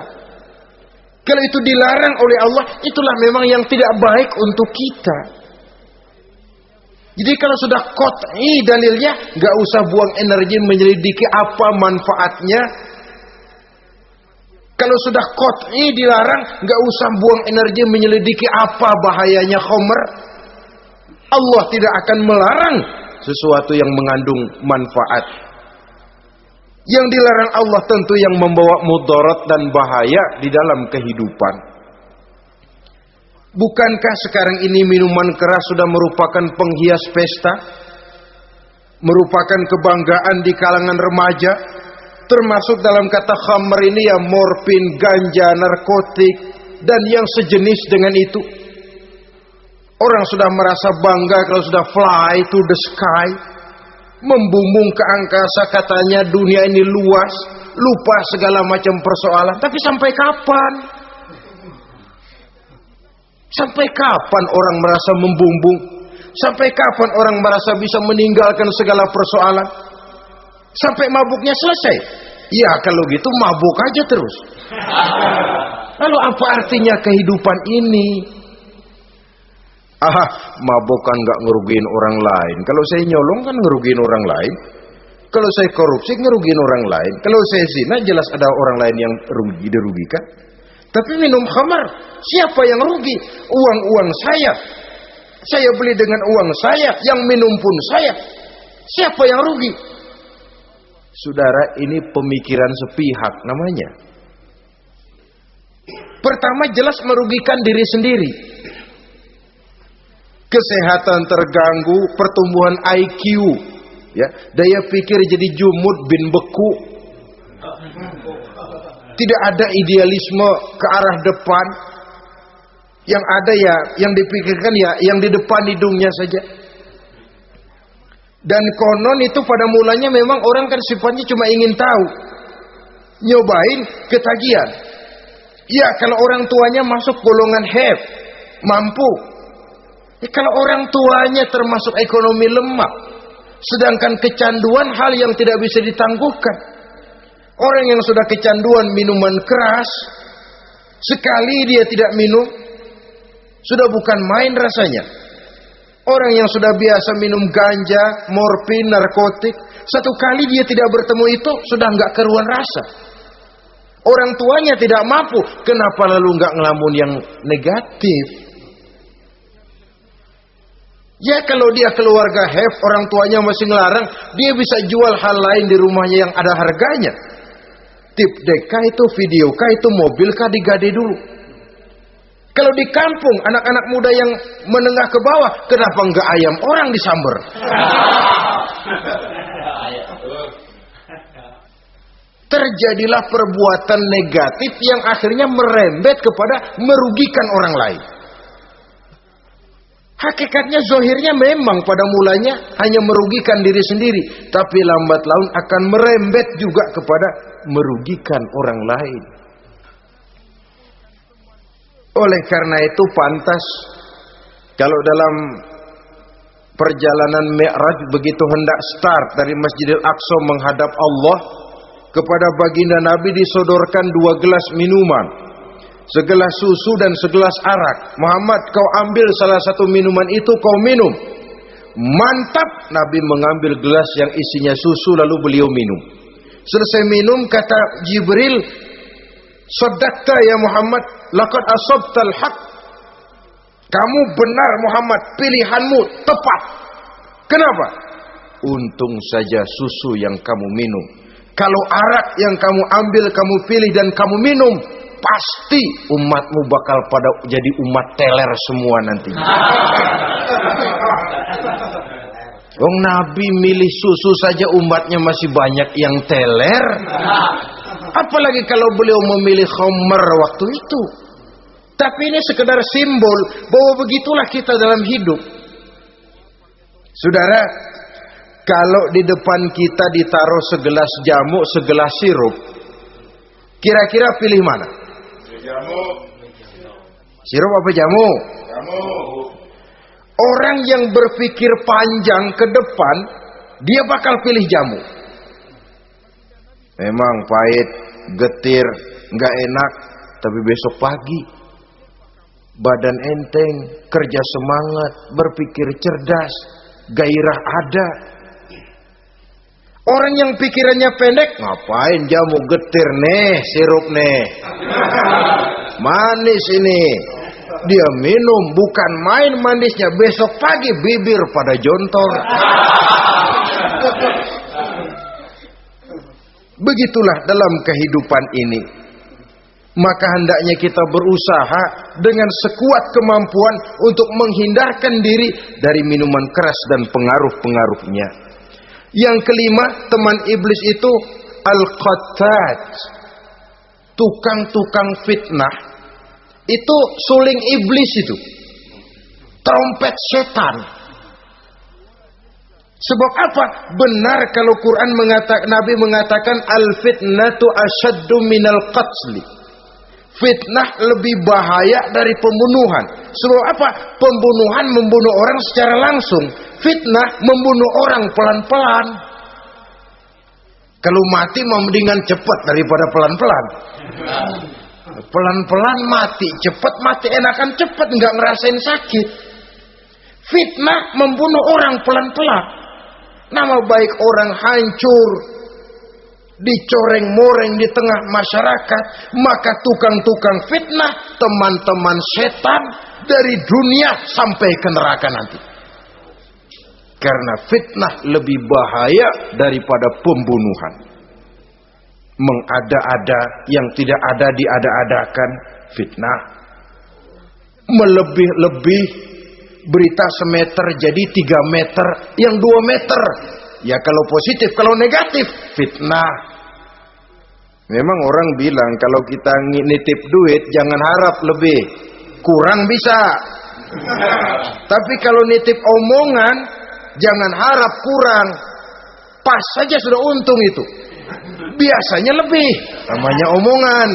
Kalau itu dilarang oleh Allah, itulah memang yang tidak baik untuk kita. Jadi kalau sudah qat'i dalilnya, nggak usah buang energi menyelidiki apa manfaatnya. Kalau sudah qat'i dilarang, nggak usah buang energi menyelidiki apa bahayanya khamr. Allah tidak akan melarang sesuatu yang mengandung manfaat. Yang dilarang Allah tentu yang membawa mudarat dan bahaya di dalam kehidupan. Bukankah sekarang ini minuman keras sudah merupakan penghias pesta? Merupakan kebanggaan di kalangan remaja? Termasuk dalam kata khamr ini ya morfin, ganja, narkotik, dan yang sejenis dengan itu. Orang sudah merasa bangga kalau sudah fly to the sky, membumbung ke angkasa, katanya dunia ini luas, lupa segala macam persoalan. Tapi sampai kapan? Sampai kapan orang merasa membumbung? Sampai kapan orang merasa bisa meninggalkan segala persoalan? Sampai mabuknya selesai? Ya kalau gitu mabuk aja terus. Lalu apa artinya kehidupan ini? Mabuk kan gak ngerugiin orang lain. Kalau saya nyolong kan ngerugiin orang lain. Kalau saya korupsi ngerugiin orang lain. Kalau saya zina jelas ada orang lain yang dirugikan. Tapi minum khamar, siapa yang rugi? Uang-uang saya. Saya beli dengan uang saya, yang minum pun saya. Siapa yang rugi? Saudara, ini pemikiran sepihak namanya. Pertama jelas merugikan diri sendiri. Kesehatan terganggu, pertumbuhan IQ, ya, daya pikir jadi jumud bin beku. Tidak ada idealisme ke arah depan. Yang ada ya, yang dipikirkan ya, yang di depan hidungnya saja. Dan konon itu pada mulanya memang orang kan sifatnya cuma ingin tahu. Nyobain ketagihan. Ya kalau orang tuanya masuk golongan have, mampu. Ya, kalau orang tuanya termasuk ekonomi lemah, sedangkan kecanduan hal yang tidak bisa ditangguhkan. Orang yang sudah kecanduan minuman keras, Sekali dia tidak minum, sudah bukan main rasanya. Orang yang sudah biasa minum ganja, morfin, narkotik, satu kali dia tidak bertemu itu, sudah nggak keruan rasa. Orang tuanya tidak mampu, kenapa lalu nggak ngelamun yang negatif? Ya kalau dia keluarga have, orang tuanya masih ngelarang, dia bisa jual hal lain di rumahnya yang ada harganya. Tip deka itu, video kah itu, mobil kah digade dulu. Kalau di kampung, anak-anak muda yang menengah ke bawah, kenapa nggak ayam orang disamber? Terjadilah perbuatan negatif yang akhirnya merembet kepada merugikan orang lain. Hakikatnya zohirnya memang pada mulanya hanya merugikan diri sendiri, tapi lambat laun akan merembet juga kepada merugikan orang lain. Oleh karena itu pantas kalau dalam perjalanan Mi'raj begitu hendak start dari Masjidil Aqsa menghadap Allah, kepada baginda Nabi disodorkan 2 gelas minuman, segelas susu dan segelas arak. Muhammad, kau ambil salah satu minuman itu, kau minum. Mantap. Nabi mengambil gelas yang isinya susu lalu beliau minum. Selesai minum kata Jibril, "Shaddaqta ya Muhammad, laqad asabtal haq." Kamu benar Muhammad, pilihanmu tepat. Kenapa? Untung saja susu yang kamu minum. Kalau arak yang kamu ambil, kamu pilih dan kamu minum, pasti umatmu bakal pada jadi umat teler semua nanti. Wong Nabi milih susu saja umatnya masih banyak yang teler. Apalagi kalau beliau memilih khamr waktu itu. Tapi ini sekedar simbol bahwa begitulah kita dalam hidup. Saudara, kalau di depan kita ditaruh segelas jamu, segelas sirup, kira-kira pilih mana? Jamu. Sirup apa jamu? Jamu. Orang yang berpikir panjang ke depan, dia bakal pilih jamu. Memang pahit, getir, nggak enak, tapi besok pagi badan enteng, kerja semangat, berpikir cerdas, gairah ada. Orang yang pikirannya pendek, ngapain jamu, getir nih, sirup nih, manis ini. Dia minum, bukan main manisnya, besok pagi bibir pada jontor. Begitulah dalam kehidupan ini. Maka hendaknya kita berusaha dengan sekuat kemampuan untuk menghindarkan diri dari minuman keras dan pengaruh-pengaruhnya. Yang kelima, teman iblis itu al-qattat, tukang-tukang fitnah. Itu suling iblis itu, trompet setan. Sebab apa? Benar kalau Quran mengatakan, Nabi mengatakan al-fitnatu asyaddu minal qatli. Fitnah lebih bahaya dari pembunuhan. Sebab apa? Pembunuhan membunuh orang secara langsung. Fitnah membunuh orang pelan-pelan. Kalau mati mendingan cepat daripada pelan-pelan. Pelan-pelan mati, cepat mati enakan cepat, nggak ngerasain sakit. Fitnah membunuh orang pelan-pelan. Nama baik orang hancur, dicoreng-moreng di tengah masyarakat. Maka tukang-tukang fitnah, teman-teman setan dari dunia sampai ke neraka nanti. Karena fitnah lebih bahaya daripada pembunuhan. Mengada-ada yang tidak ada diada-adakan, fitnah. Melebih-lebih, berita semeter jadi 3 meter, yang 2 meter. Ya kalau positif, kalau negatif, fitnah. Memang orang bilang kalau kita nitip duit jangan harap lebih, kurang bisa. Tapi kalau nitip omongan jangan harap kurang, pas saja sudah untung itu. Biasanya lebih, namanya omongan.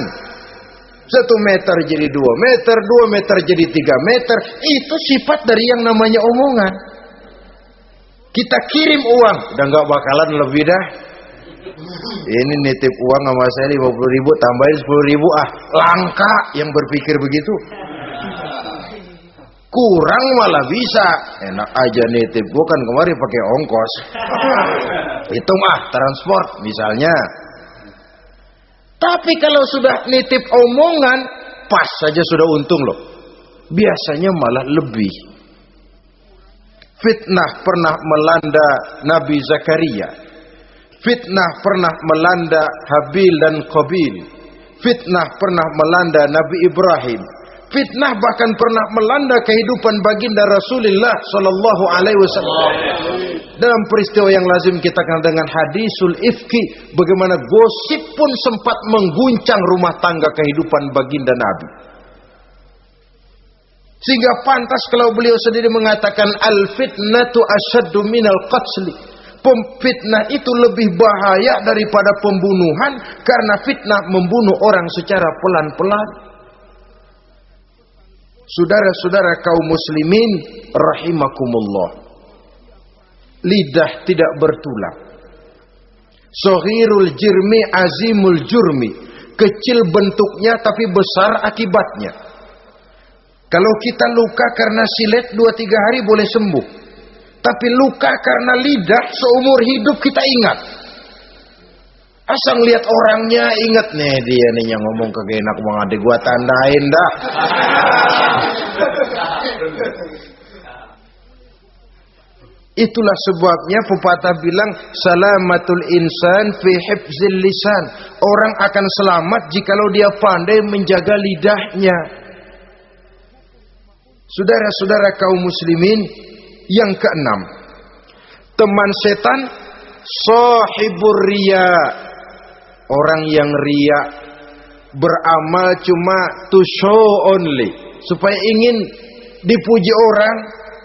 1 meter jadi 2 meter, 2 meter jadi 3 meter. Itu sifat dari yang namanya omongan. Kita kirim uang, udah gak bakalan lebih dah. Ini nitip uang sama saya 50.000, tambahin 10.000, langka yang berpikir begitu. Kurang malah bisa. Enak aja nitip, gua kan kemarin pakai ongkos. Hitung transport misalnya. Tapi kalau sudah nitip omongan, pas saja sudah untung loh. Biasanya malah lebih. Fitnah pernah melanda Nabi Zakaria. Fitnah pernah melanda Habil dan Qabil. Fitnah pernah melanda Nabi Ibrahim. Fitnah bahkan pernah melanda kehidupan baginda Rasulullah sallallahu alaihi wasallam. Dalam peristiwa yang lazim kita kenal dengan hadisul ifki, bagaimana gosip pun sempat mengguncang rumah tangga kehidupan baginda Nabi. Sehingga pantas kalau beliau sendiri mengatakan al-fitnatu asyaddu minal qatli. Fitnah itu lebih bahaya daripada pembunuhan, karena fitnah membunuh orang secara pelan-pelan. Saudara-saudara kaum muslimin rahimakumullah, lidah tidak bertulang. Shaghirul jirmi azimul jurmi, kecil bentuknya tapi besar akibatnya. Kalau kita luka karena silet 2-3 hari boleh sembuh, tapi luka karena lidah seumur hidup kita ingat. Asal lihat orangnya ingat nih, dia nih yang ngomong kagak enak bang adik, gua tandain dah. Itulah sebabnya pepatah bilang salamatul insan fi hifzil lisan. Orang akan selamat jikalau dia pandai menjaga lidahnya. Saudara-saudara kaum muslimin, yang keenam, teman setan sahibur riya. Orang yang riya, beramal cuma to show only, supaya ingin dipuji orang,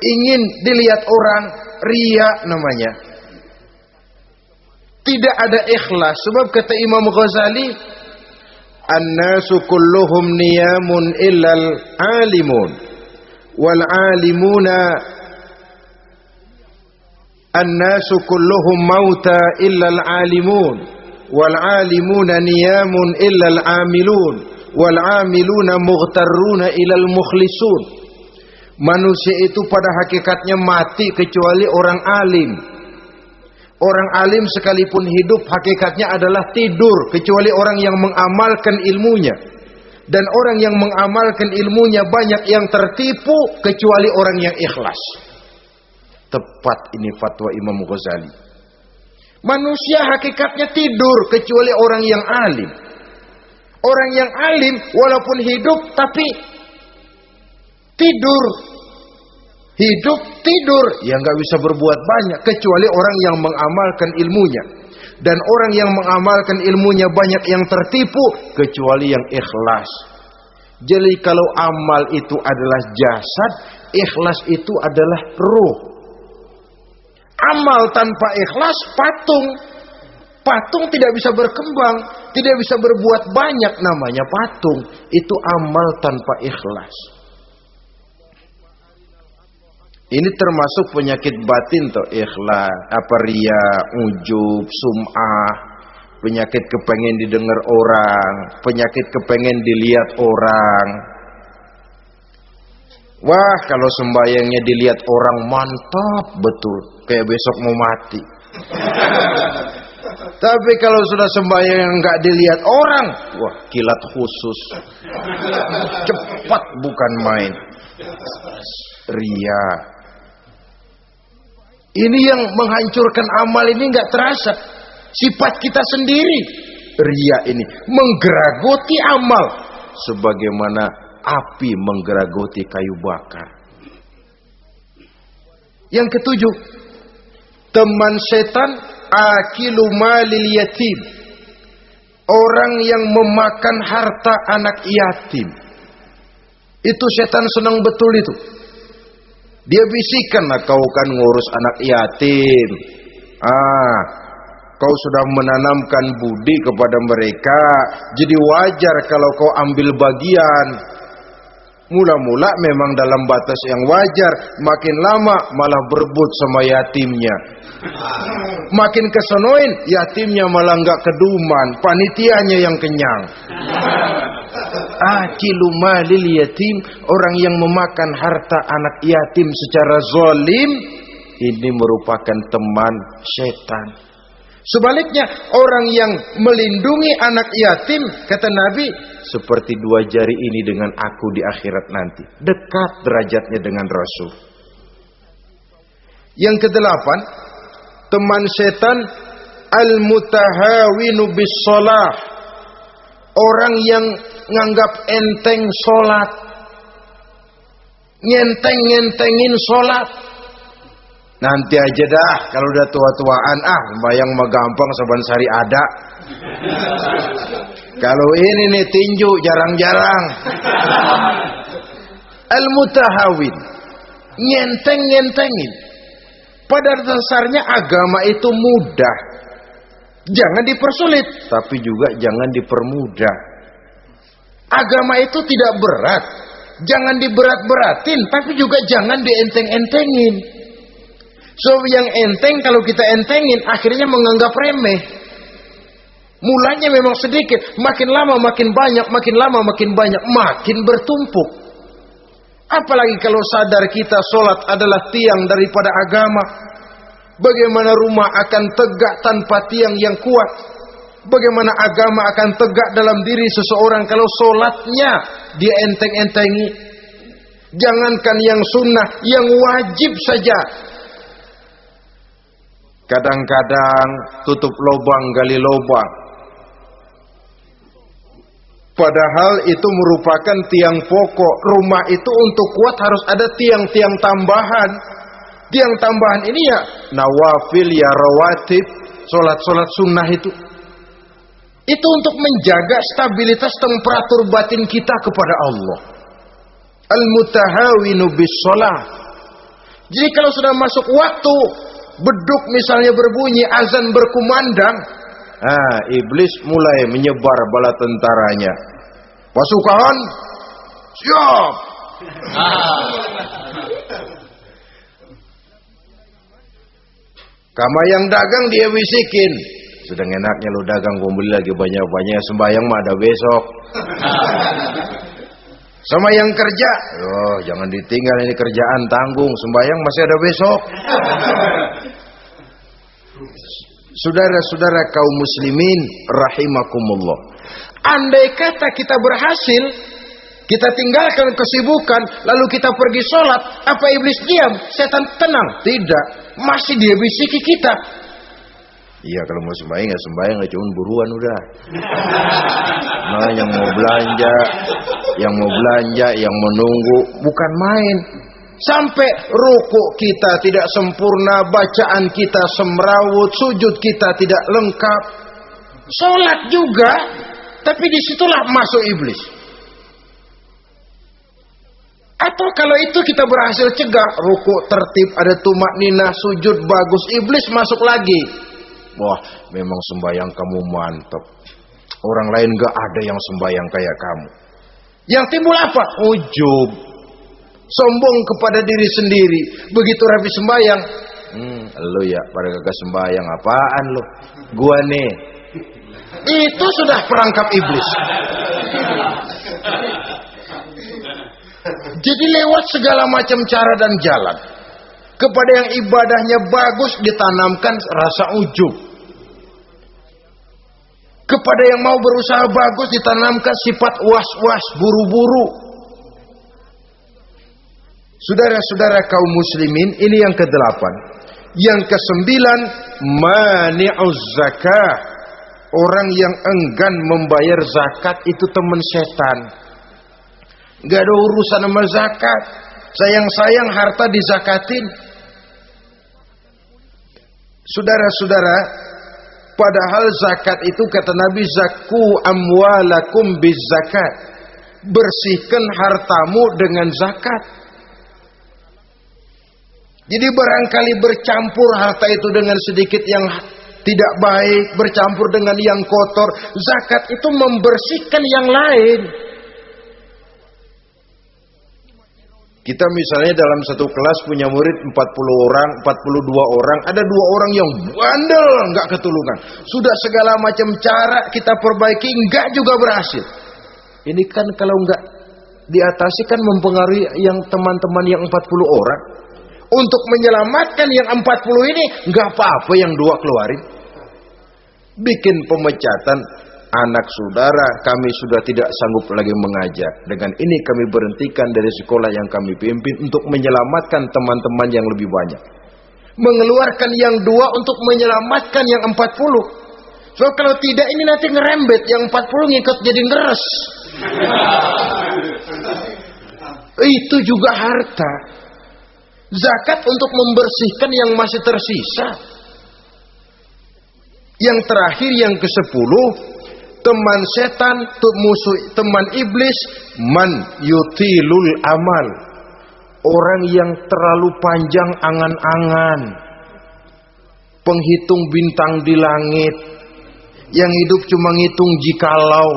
ingin dilihat orang, riya namanya. Tidak ada ikhlas. Sebab kata Imam Ghazali, an-nasu kulluhum niyamun illal alimun, wal alimuna an-nasu kulluhum mauta illal alimun, wal alimuna niyamun illal amilun, wal amiluna mughtarruna ilal mukhlisun. Manusia itu pada hakikatnya mati kecuali orang alim. Orang alim sekalipun hidup hakikatnya adalah tidur, kecuali orang yang mengamalkan ilmunya. Dan orang yang mengamalkan ilmunya banyak yang tertipu, kecuali orang yang ikhlas. Tepat ini fatwa Imam Ghazali. Manusia hakikatnya tidur kecuali orang yang alim. Orang yang alim walaupun hidup tapi tidur. Hidup tidur, ya nggak bisa berbuat banyak kecuali orang yang mengamalkan ilmunya. Dan orang yang mengamalkan ilmunya banyak yang tertipu kecuali yang ikhlas. Jadi kalau amal itu adalah jasad, ikhlas itu adalah ruh. Amal tanpa ikhlas patung. Patung tidak bisa berkembang, tidak bisa berbuat banyak, namanya patung. Itu amal tanpa ikhlas. Ini termasuk penyakit batin toh, ikhlas, riya, ujub, sum'ah, penyakit kepengen didengar orang, penyakit kepengen dilihat orang. Wah, kalau sembayangnya dilihat orang mantap betul, kayak besok mau mati. Tapi kalau sudah sembahyang nggak dilihat orang, wah kilat khusus, cepat bukan main. Ria. Ini yang menghancurkan amal ini nggak terasa. Sifat kita sendiri. Ria ini menggeragoti amal, sebagaimana api menggeragoti kayu bakar. Yang ketujuh, teman setan akilu malil yatim. Orang yang memakan harta anak yatim. Itu setan senang betul itu. Dia bisikan, nah, kau kan ngurus anak yatim. Kau sudah menanamkan budi kepada mereka, jadi wajar kalau kau ambil bagian. Mula-mula memang dalam batas yang wajar, makin lama malah berebut sama yatimnya. Makin kesonoin, yatimnya malah nggak keduman, panitianya yang kenyang. Akilu malil yatim, orang yang memakan harta anak yatim secara zalim, ini merupakan teman setan. Sebaliknya, orang yang melindungi anak yatim, kata Nabi, seperti dua jari ini dengan aku di akhirat nanti. Dekat derajatnya dengan Rasul. Yang kedelapan, teman setan al-mutahawinu bis shalah. Orang yang nganggap enteng sholat, ngenteng-ngentengin sholat. Nanti aja dah, kalau udah tua-tuaan, sembahyang mah gampang, saban sari ada. Kalau ini nih tinju jarang-jarang. Al-mutahawin, ngenteng-ngentengin. Pada dasarnya agama itu mudah. Jangan dipersulit, tapi juga jangan dipermudah. Agama itu tidak berat. Jangan diberat-beratin, tapi juga jangan dienteng-entengin. So yang enteng kalau kita entengin, akhirnya menganggap remeh. Mulanya memang sedikit, makin lama makin banyak, makin lama makin banyak, makin bertumpuk. Apalagi kalau sadar kita sholat adalah tiang daripada agama. Bagaimana rumah akan tegak tanpa tiang yang kuat? Bagaimana agama akan tegak dalam diri seseorang kalau sholatnya dia enteng-entengi? Jangankan yang sunnah, yang wajib saja. Kadang-kadang tutup lubang gali lubang. Padahal itu merupakan tiang pokok. Rumah itu untuk kuat harus ada tiang-tiang tambahan. Tiang tambahan ini ya nawafil, ya rawatib, solat-solat sunnah itu. Itu untuk menjaga stabilitas temperatur batin kita kepada Allah. Al-mutahawinu bis shalah. Jadi kalau sudah masuk waktu, beduk misalnya berbunyi, azan berkumandang, iblis mulai menyebar bala tentaranya. Pasukan, siap. Kama yang dagang dia bisikin, sedang enaknya lu dagang, gua beli lagi banyak-banyak, sembahyang mah ada besok. Sama yang kerja, jangan ditinggal, ini kerjaan tanggung, sembahyang masih ada besok. Saudara-saudara kaum muslimin rahimakumullah, andai kata kita berhasil, kita tinggalkan kesibukan, lalu kita pergi sholat, apa iblis diam? Setan tenang? Tidak, masih dia bisiki kita. Iya, kalau mau sembahyang ya sembahyang, nggak cuma buruan udah. Nah, yang mau belanja, yang menunggu, bukan main. Sampai ruku kita tidak sempurna, bacaan kita semrawut, sujud kita tidak lengkap, sholat juga, tapi disitulah masuk iblis. Atau kalau itu kita berhasil cegah, ruku tertib, ada tumakninah, sujud bagus, iblis masuk lagi. Wah, memang sembahyang kamu mantap. Orang lain gak ada yang sembahyang kayak kamu. Yang timbul apa? Ujub. Sombong kepada diri sendiri. Begitu rapi sembahyang, lu ya pada kagak sembahyang, apaan lu? Gua nih. Itu sudah perangkap iblis. Jadi lewat segala macam cara dan jalan, kepada yang ibadahnya bagus ditanamkan rasa ujub. Kepada yang mau berusaha bagus ditanamkan sifat was-was, buru-buru. Saudara-saudara kaum muslimin, ini yang ke-8. Yang ke-9, mani'uz zakah. Orang yang enggan membayar zakat itu teman setan. Gak ada urusan sama zakat. Sayang-sayang harta dizakatin. Saudara-saudara, padahal zakat itu kata Nabi, zakku amwalakum biz zakat. Bersihkan hartamu dengan zakat. Jadi barangkali bercampur harta itu dengan sedikit yang tidak baik, bercampur dengan yang kotor. Zakat itu membersihkan yang lain. Kita misalnya dalam satu kelas punya murid 40 orang, 42 orang, ada 2 orang yang bandel, nggak ketulungan. Sudah segala macam cara kita perbaiki, nggak juga berhasil. Ini kan kalau nggak diatasi kan mempengaruhi yang teman-teman yang 40 orang. Untuk menyelamatkan yang 40 ini, nggak apa-apa yang 2 keluarin. Bikin pemecatan. Anak saudara kami sudah tidak sanggup lagi mengajar. Dengan ini kami berhentikan dari sekolah yang kami pimpin untuk menyelamatkan teman-teman yang lebih banyak. Mengeluarkan yang 2 untuk menyelamatkan yang 40. So kalau tidak ini nanti ngerembet, yang 40 ngikut jadi ngeres. Itu juga harta. Zakat untuk membersihkan yang masih tersisa. Yang terakhir yang ke-10, teman setan, musuh, teman iblis, man yutilul amal. Orang yang terlalu panjang angan-angan. Penghitung bintang di langit. Yang hidup cuma ngitung jikalau.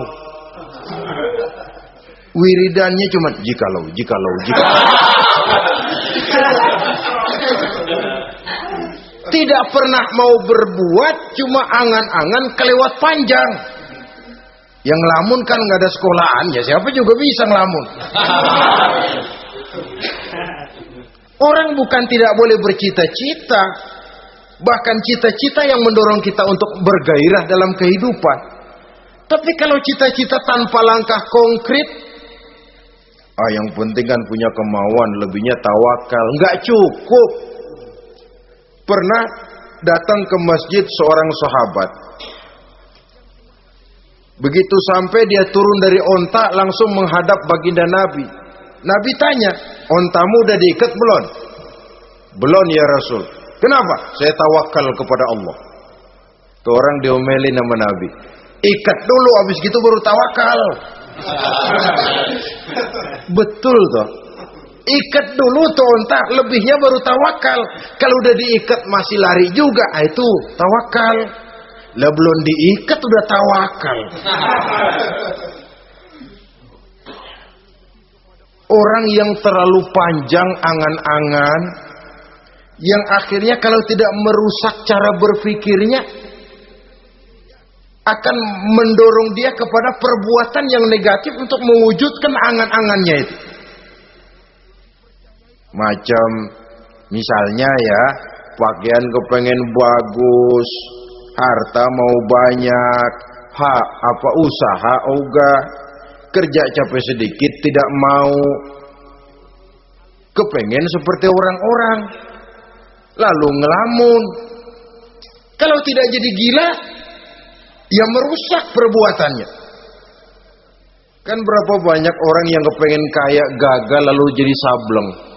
Wiridannya cuma jikalau. Tidak pernah mau berbuat, cuma angan-angan kelewat panjang. Yang ngelamun kan nggak ada sekolahan, ya siapa juga bisa ngelamun. Orang bukan tidak boleh bercita-cita, bahkan cita-cita yang mendorong kita untuk bergairah dalam kehidupan. Tapi kalau cita-cita tanpa langkah konkret, yang penting kan punya kemauan, lebihnya tawakal, nggak cukup. Pernah datang ke masjid seorang sahabat. Begitu sampai dia turun dari onta langsung menghadap baginda Nabi. Nabi tanya, ontamu udah diikat belum? Belum ya Rasul. Kenapa? Saya tawakal kepada Allah. Tuh orang diomelin sama Nabi. Ikat dulu, habis gitu baru tawakal. Betul toh. Ikat dulu tuh onta, lebihnya baru tawakal. Kalau udah diikat masih lari juga, itu tawakal. Lah belum diikat udah tawakal. Orang yang terlalu panjang angan-angan, yang akhirnya kalau tidak merusak cara berpikirnya, akan mendorong dia kepada perbuatan yang negatif untuk mewujudkan angan-angannya itu. Macam misalnya ya, pakaian kepengen bagus, harta mau banyak, usaha ogah, kerja capek sedikit tidak mau, kepengen seperti orang-orang, lalu ngelamun. Kalau tidak jadi gila, ya merusak perbuatannya. Kan berapa banyak orang yang kepengen kaya gagal lalu jadi sableng.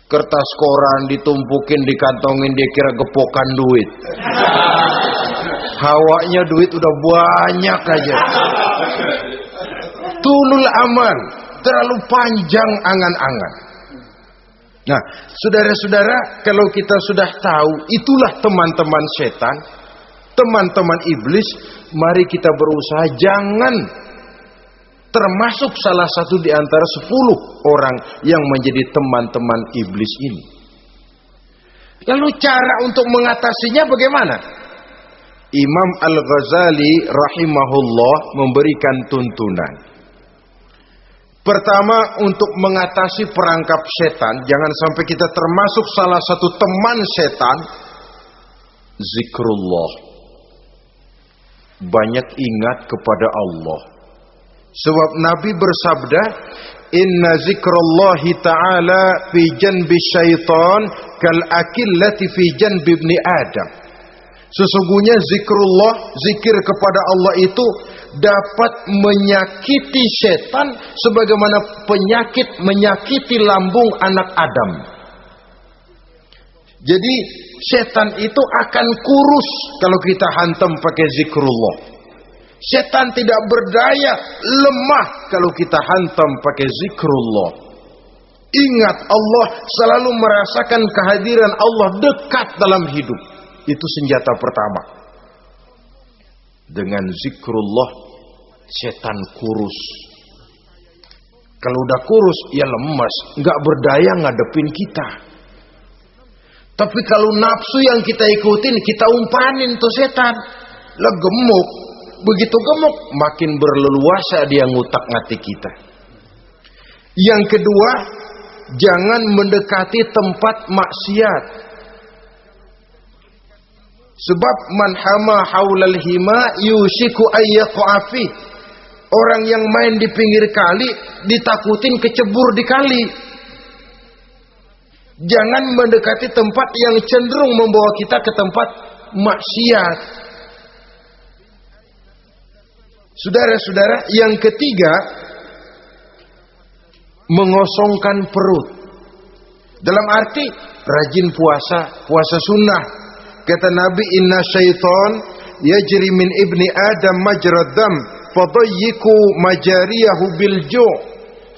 Kertas koran ditumpukin, dikantongin, dia kira gepokan duit. Hawanya duit udah banyak aja. Tulul amal, terlalu panjang angan-angan. Nah, saudara-saudara, kalau kita sudah tahu itulah teman-teman setan, teman-teman iblis, mari kita berusaha jangan termasuk salah satu di antara 10 orang yang menjadi teman-teman iblis ini. Lalu cara untuk mengatasinya bagaimana? Imam Al-Ghazali rahimahullah memberikan tuntunan. Pertama, untuk mengatasi perangkap setan, jangan sampai kita termasuk salah satu teman setan, zikrullah. Banyak ingat kepada Allah. Sebab Nabi bersabda, inna zikrallahi ta'ala fi janbi syaitan kal akillati fi janbi ibni Adam. Sesungguhnya zikrullah, zikir kepada Allah itu dapat menyakiti setan sebagaimana penyakit menyakiti lambung anak Adam. Jadi setan itu akan kurus kalau kita hantam pakai zikrullah. Setan tidak berdaya, lemah kalau kita hantam pakai zikrullah. Ingat Allah, selalu merasakan kehadiran Allah dekat dalam hidup. Itu senjata pertama. Dengan zikrullah, setan kurus. Kalau udah kurus, ya lemas, nggak berdaya ngadepin kita. Tapi kalau nafsu yang kita ikutin, kita umpanin tuh setan. Lah gemuk, begitu gemuk, makin berleluasa dia ngutak-ngatik kita. Yang kedua, jangan mendekati tempat maksiat. Sebab man hama haulal hima yusiku ayyaqafi. Orang yang main di pinggir kali ditakutin kecebur di kali. Jangan mendekati tempat yang cenderung membawa kita ke tempat maksiat. Saudara-saudara, yang ketiga, mengosongkan perut. Dalam arti rajin puasa, puasa sunnah. Kata Nabi, inna syaitan yajri min ibni adam majrad dam fadayyiku majariyahu bil ju'.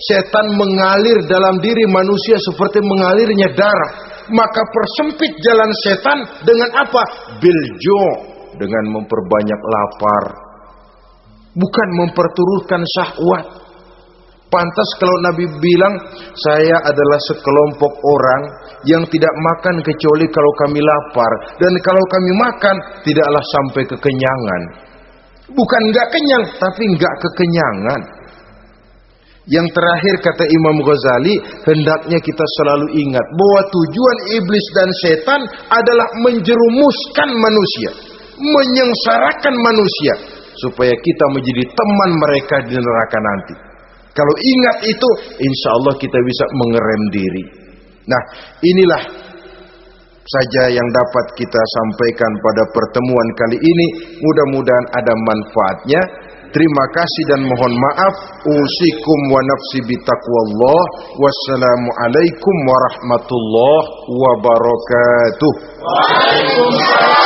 Setan mengalir dalam diri manusia seperti mengalirnya darah. Maka persempit jalan setan dengan apa? Bil ju', dengan memperbanyak lapar. Bukan memperturutkan syahwat. Pantas kalau Nabi bilang, saya adalah sekelompok orang yang tidak makan kecuali kalau kami lapar. Dan kalau kami makan, tidaklah sampai kekenyangan. Bukan enggak kenyang, tapi enggak kekenyangan. Yang terakhir kata Imam Ghazali, hendaknya kita selalu ingat bahwa tujuan iblis dan setan adalah menjerumuskan manusia, menyengsarakan manusia, supaya kita menjadi teman mereka di neraka nanti. Kalau ingat itu, insya Allah kita bisa mengerem diri. Nah, inilah saja yang dapat kita sampaikan pada pertemuan kali ini. Mudah-mudahan ada manfaatnya. Terima kasih dan mohon maaf. Usikum wa nafsi bitaqwallah. Wassalamualaikum warahmatullahi wabarakatuh. Waalaikumsalam.